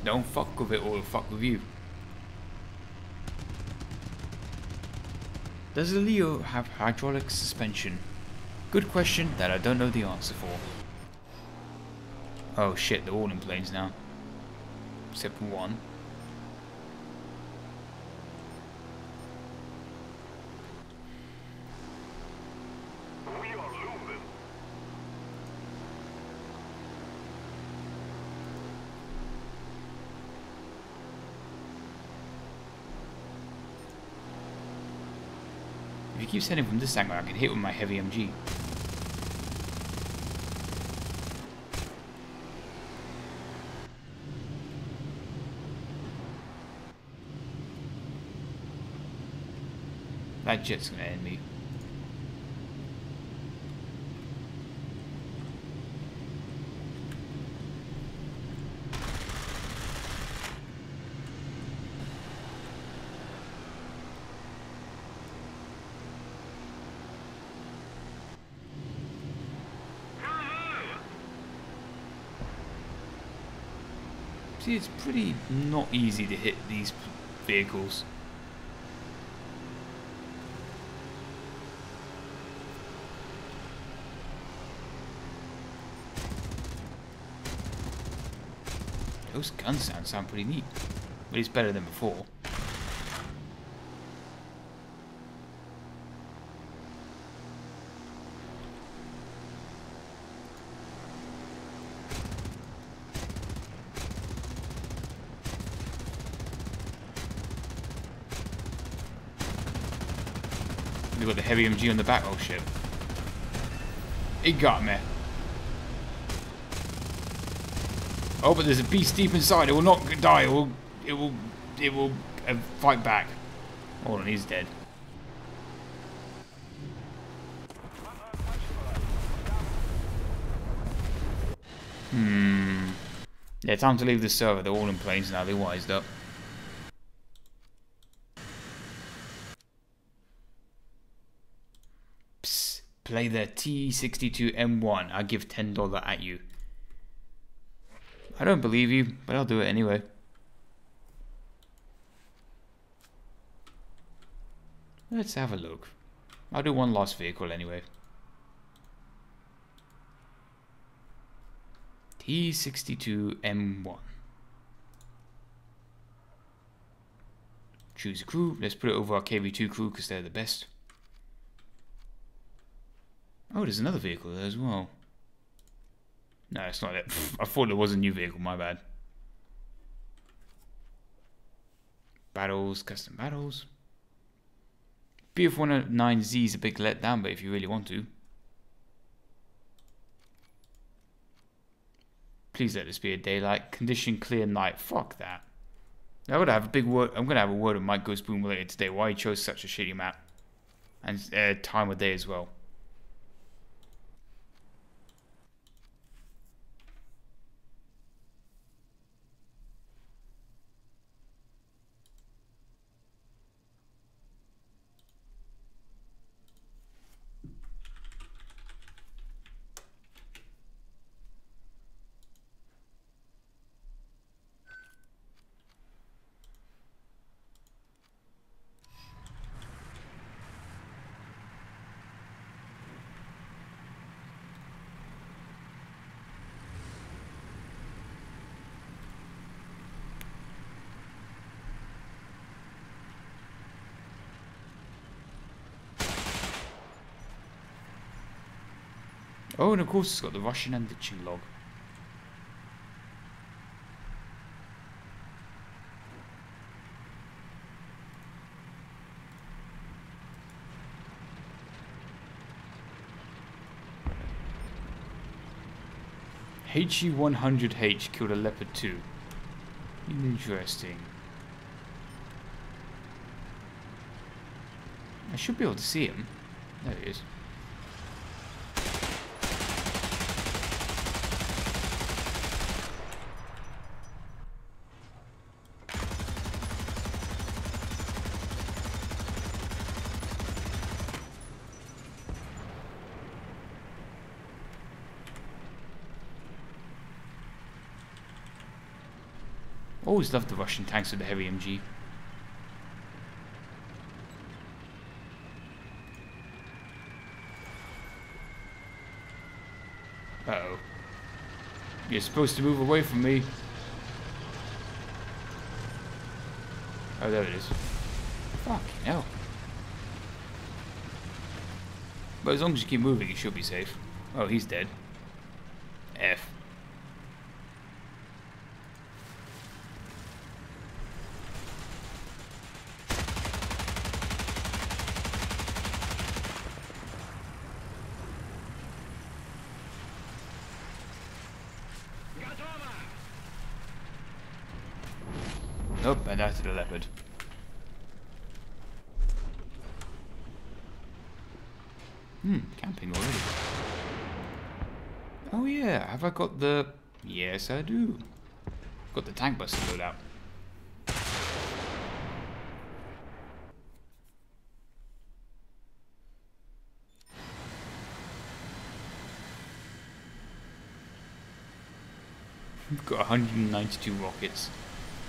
Don't fuck with it or it'll fuck with you. Does a Leo have hydraulic suspension? Good question that I don't know the answer for. Oh shit, they're all in planes now. Except for one. We are losing. If you keep sending from this angle, I can hit with my heavy MG. That jet's gonna end me. See, it's pretty not easy to hit these vehicles. Those gun sounds sound pretty neat. But it's better than before. We've got the heavy MG on the back. Oh shit. It got me. Oh, but there's a beast deep inside. It will not die. It will fight back. Hold on, he's dead. Yeah, time to leave the server. They're all in planes now. They wised up. Psst. Play the T62M1. I give $10 at you. I don't believe you, but I'll do it anyway. Let's have a look. I'll do one lost vehicle anyway. T62M1. Choose a crew. Let's put it over our KV2 crew because they're the best. Oh, there's another vehicle there as well. No, it's not it. I thought there was a new vehicle, my bad. Battles, custom battles. BF-109Z is a big letdown, but if you really want to. Please let this be a daylight. Condition clear night. Fuck that. I'm gonna have a word with Mike Goes Boom later today. Why he chose such a shitty map. And time of day as well. Oh, and of course it's got the Russian and ditching log. HE-100H killed a Leopard 2. Interesting. I should be able to see him. There he is. Always loved the Russian tanks with the heavy MG. Uh-oh. You're supposed to move away from me. Oh, there it is. Fucking hell. But as long as you keep moving, you should be safe. Oh, he's dead. F. Nope, and that's the leopard. Camping already. Oh yeah, have I got the... Yes, I do. Got the tank bus to load out. We've got 192 rockets.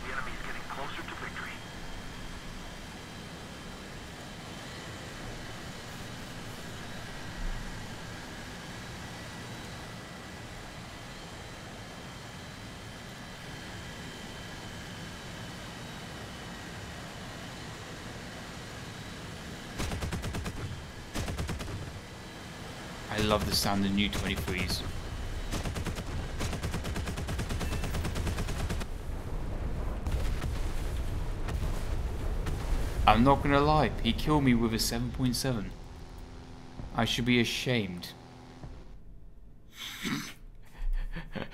The enemy's getting closer to victory. I love the sound of new 23s. I'm not gonna lie, he killed me with a 7.7. I should be ashamed.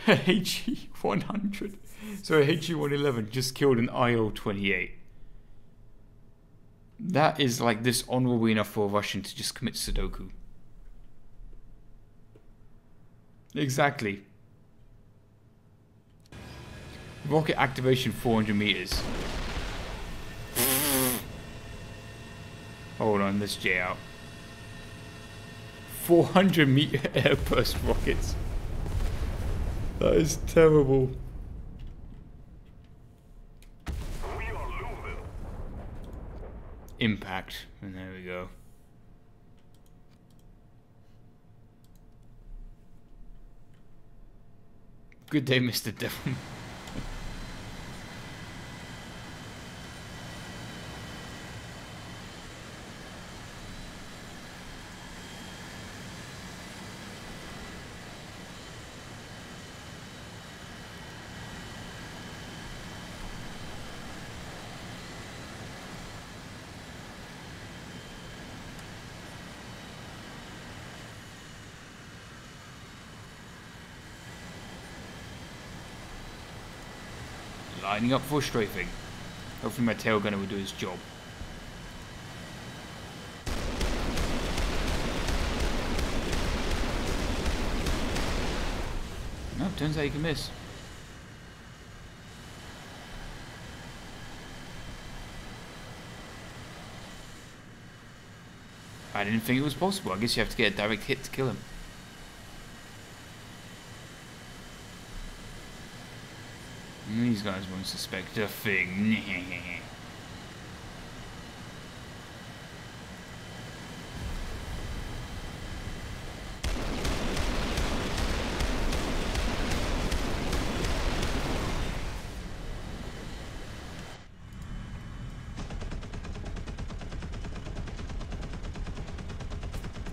HE-100. So a HE-111 just killed an IL-28. That is like dishonorable enough for a Russian to just commit Sudoku. Exactly. Rocket activation 400 meters. Hold on, let's J out. 400 meter airburst rockets. That is terrible. We are losing. Impact, and there we go. Good day, Mr. Devon. Lining up for strafing. Hopefully my tail gunner will do his job. No, turns out you can miss. I didn't think it was possible. I guess you have to get a direct hit to kill him. These guys won't suspect a thing.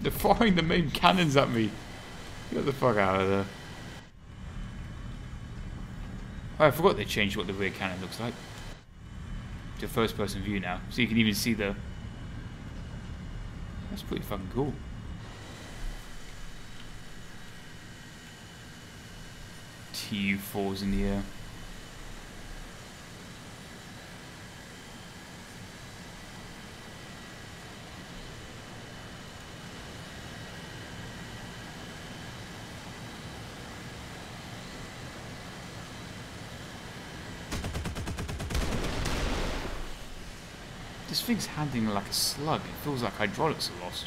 They're firing the main cannons at me. Get the fuck out of there. Oh, I forgot they changed what the rear cannon looks like. To first person view now. So you can even see the... That's pretty fucking cool. Tu-4s in the air. This thing's handling like a slug. It feels like hydraulics are lost.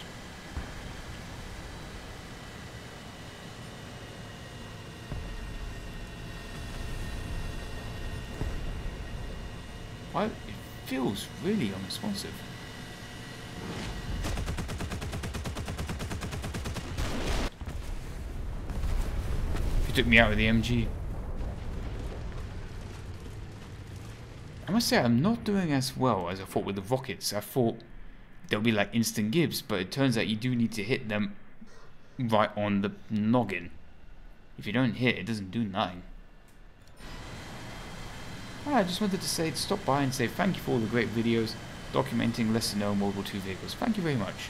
It feels really unresponsive. He took me out with the MG. I must say I'm not doing as well as I thought with the rockets. I thought they'll be like instant gibs, but it turns out you do need to hit them right on the noggin. If you don't hit, it doesn't do nothing. I just wanted to stop by and say thank you for all the great videos documenting lesser known World War II vehicles. Thank you very much.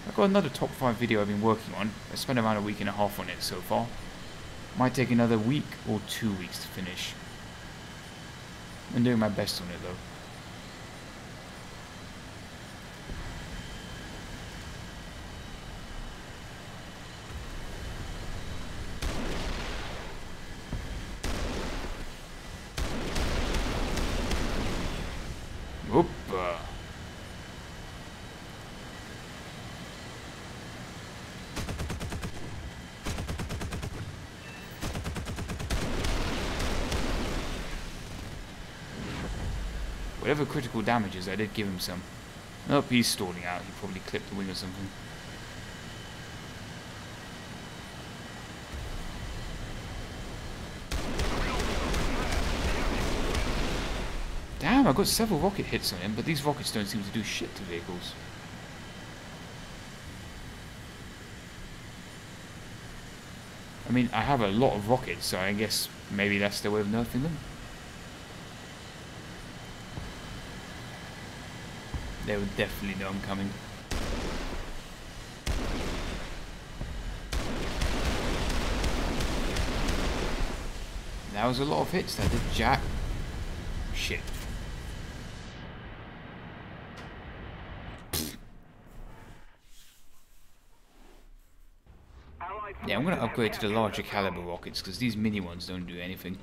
I've got another top 5 video I've been working on. I spent around a week and a half on it so far. Might take another week or 2 weeks to finish. I'm doing my best on it though. Opa. Whatever critical damage is, I did give him some. Nope, he's stalling out. He probably clipped the wing or something. Damn, I got several rocket hits on him, but these rockets don't seem to do shit to vehicles. I mean, I have a lot of rockets, so I guess maybe that's their way of nerfing them. They would definitely know I'm coming. That was a lot of hits, that did, Jack. Shit. Yeah, I'm going to upgrade to the larger caliber rockets because these mini ones don't do anything.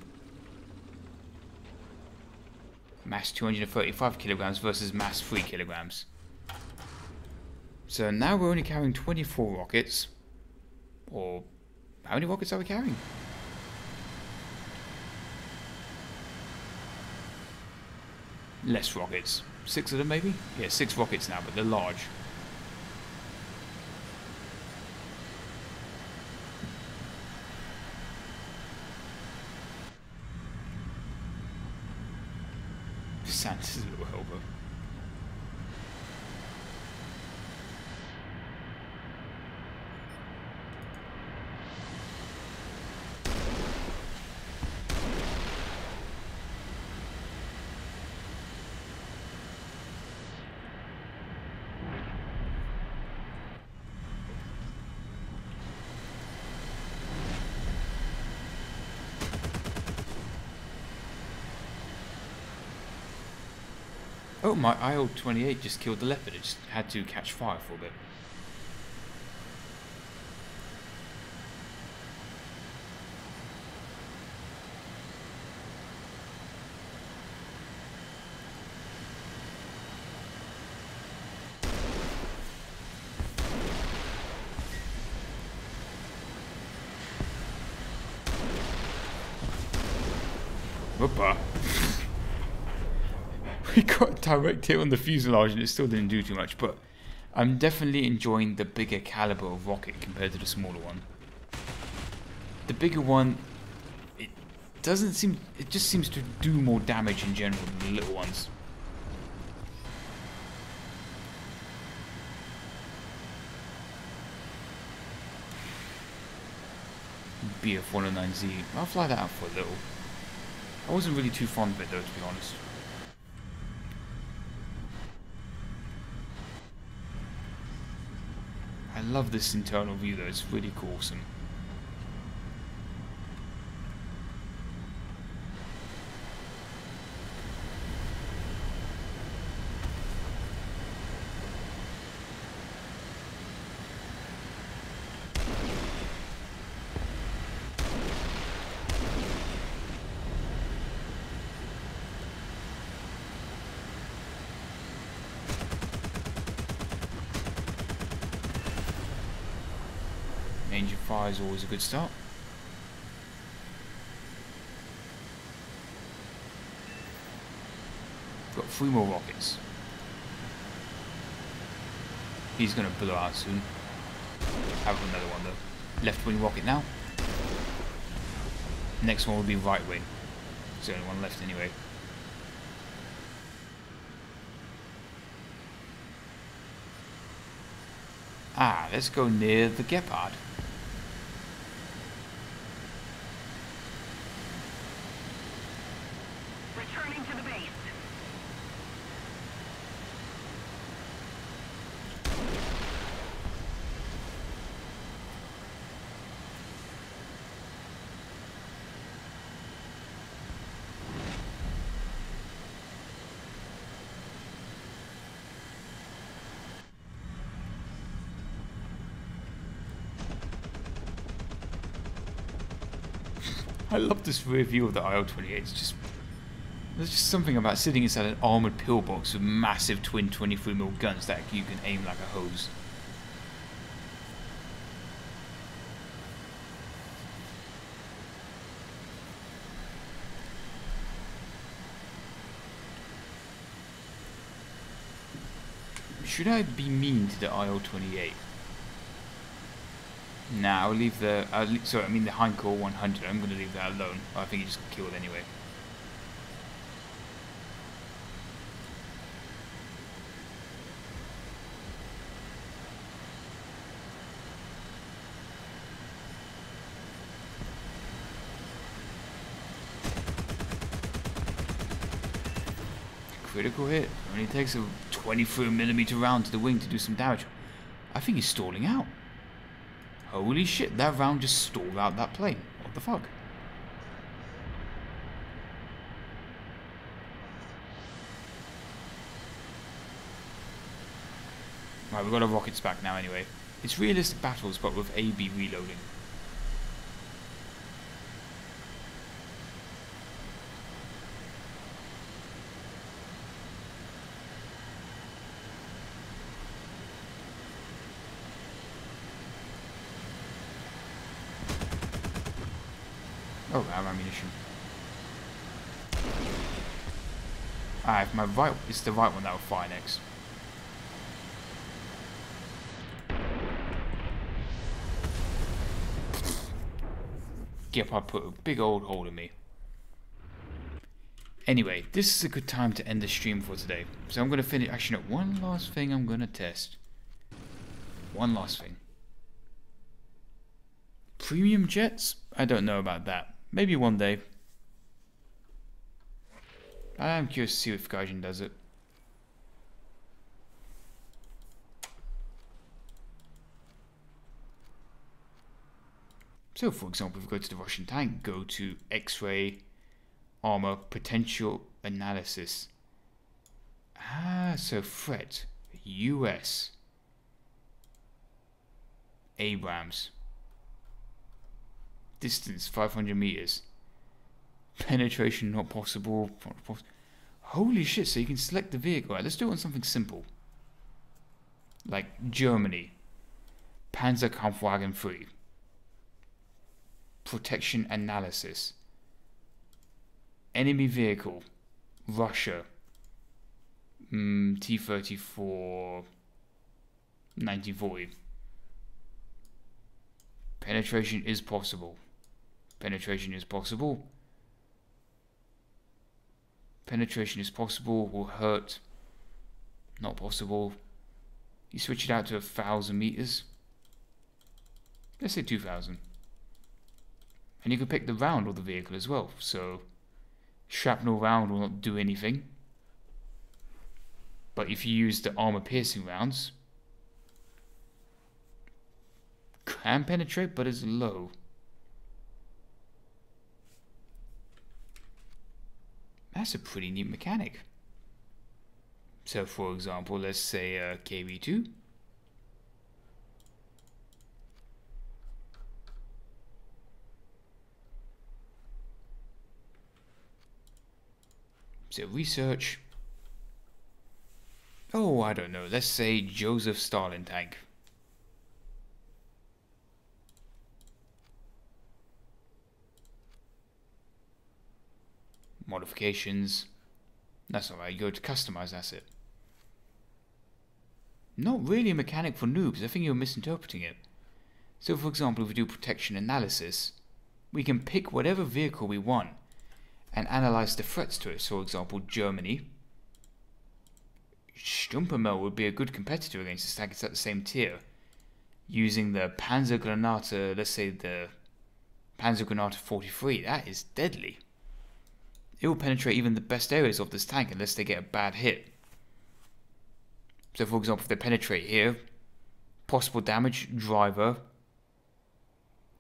Mass 235 kilograms versus mass 3 kilograms. So now we're only carrying 24 rockets. Or how many rockets are we carrying? Less rockets. 6 of them maybe? Yeah, 6 rockets now, but they're large. Santa's little helper. Oh, my IL-28 just killed the leopard. It just had to catch fire for a bit. Whoopa. We got a direct hit on the fuselage and it still didn't do too much, but I'm definitely enjoying the bigger caliber of rocket compared to the smaller one. The bigger one, it just seems to do more damage in general than the little ones. BF-109Z, I'll fly that out for a little. I wasn't really too fond of it though, to be honest. I love this internal view though, it's really awesome. Engine fire is always a good start. Got 3 more rockets. He's gonna blow out soon. Have another one though. Left wing rocket now. Next one will be right wing. There's only one left anyway. Ah, let's go near the Gepard. Returning to the base. I love this rear view of the IL-28. It's just... There's just something about sitting inside an armoured pillbox with massive twin 23mm guns that you can aim like a hose. Should I be mean to the IL-28? Nah, I'll leave the... sorry, I mean the Heinkel 100. I'm going to leave that alone. I think he just got killed anyway. Critical hit. Only takes a 23mm round to the wing to do some damage. I think he's stalling out. Holy shit, that round just stalled out that plane. What the fuck? Right, we've got our rockets back now anyway. It's realistic battles, but with AB reloading. Oh, I have ammunition. Ah, if my right, it's the right one that will fire next. Gepard put a big old hole in me. Anyway, this is a good time to end the stream for today. So I'm going to finish. Actually, no, one last thing I'm going to test. One last thing. Premium jets? I don't know about that. Maybe one day. I'm curious to see if Gaijin does it. So, for example, if we go to the Russian tank, go to X-ray, armor, potential analysis. Ah, so threat, US, Abrams, distance 500 meters, penetration not possible. Holy shit! So you can select the vehicle. Right, let's do it on something simple, like Germany, Panzerkampfwagen 3. Protection analysis. Enemy vehicle. Russia. T-34 1940. Penetration is possible. Penetration is possible. Penetration is possible. Will hurt. Not possible. You switch it out to 1,000 meters. Let's say 2,000. And you can pick the round of the vehicle as well. So, shrapnel round will not do anything. But if you use the armor piercing rounds, can penetrate, but is low. That's a pretty neat mechanic. So, for example, let's say KV2. So research. Oh, I don't know. Let's say Joseph Stalin tank. Modifications. That's alright, you go to customize asset. Not really a mechanic for noobs, I think you're misinterpreting it. So for example, if we do protection analysis, we can pick whatever vehicle we want and analyze the threats to it. So for example, Germany. Stumpermel would be a good competitor against this tank. It's at the same tier. Using the Panzergranate, let's say the Panzergranate 43, that is deadly. It will penetrate even the best areas of this tank unless they get a bad hit. So for example, if they penetrate here, possible damage, driver,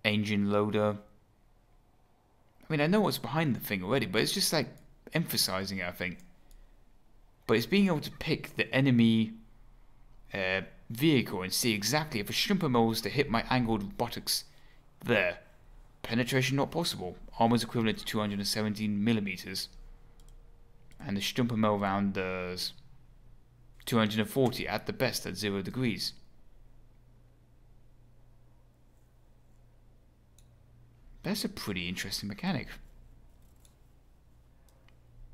engine loader. I mean, I know what's behind the thing already, but it's just like emphasizing it, I think. But it's being able to pick the enemy vehicle and see exactly if a Stumpermel was to hit my angled buttocks there. Penetration not possible. Armor's equivalent to 217 millimeters. And the Stumpermel round does 240 at the best at 0 degrees. That's a pretty interesting mechanic.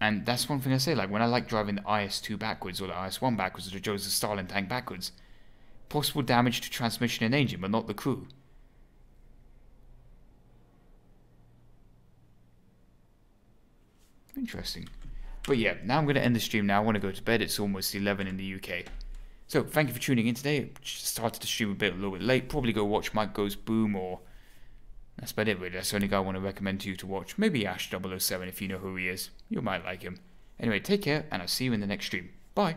And that's one thing I say, like when I like driving the IS-2 backwards or the IS-1 backwards or the Joseph Stalin tank backwards, possible damage to transmission and engine, but not the crew. Interesting. But yeah, now I'm going to end the stream now. I want to go to bed. It's almost 11 in the UK. So thank you for tuning in today. Started the stream a little bit late. Probably go watch Mike Goes Boom, or that's about it really. That's the only guy I want to recommend to you to watch. Maybe Ash007 if you know who he is. You might like him. Anyway, take care, and I'll see you in the next stream. Bye.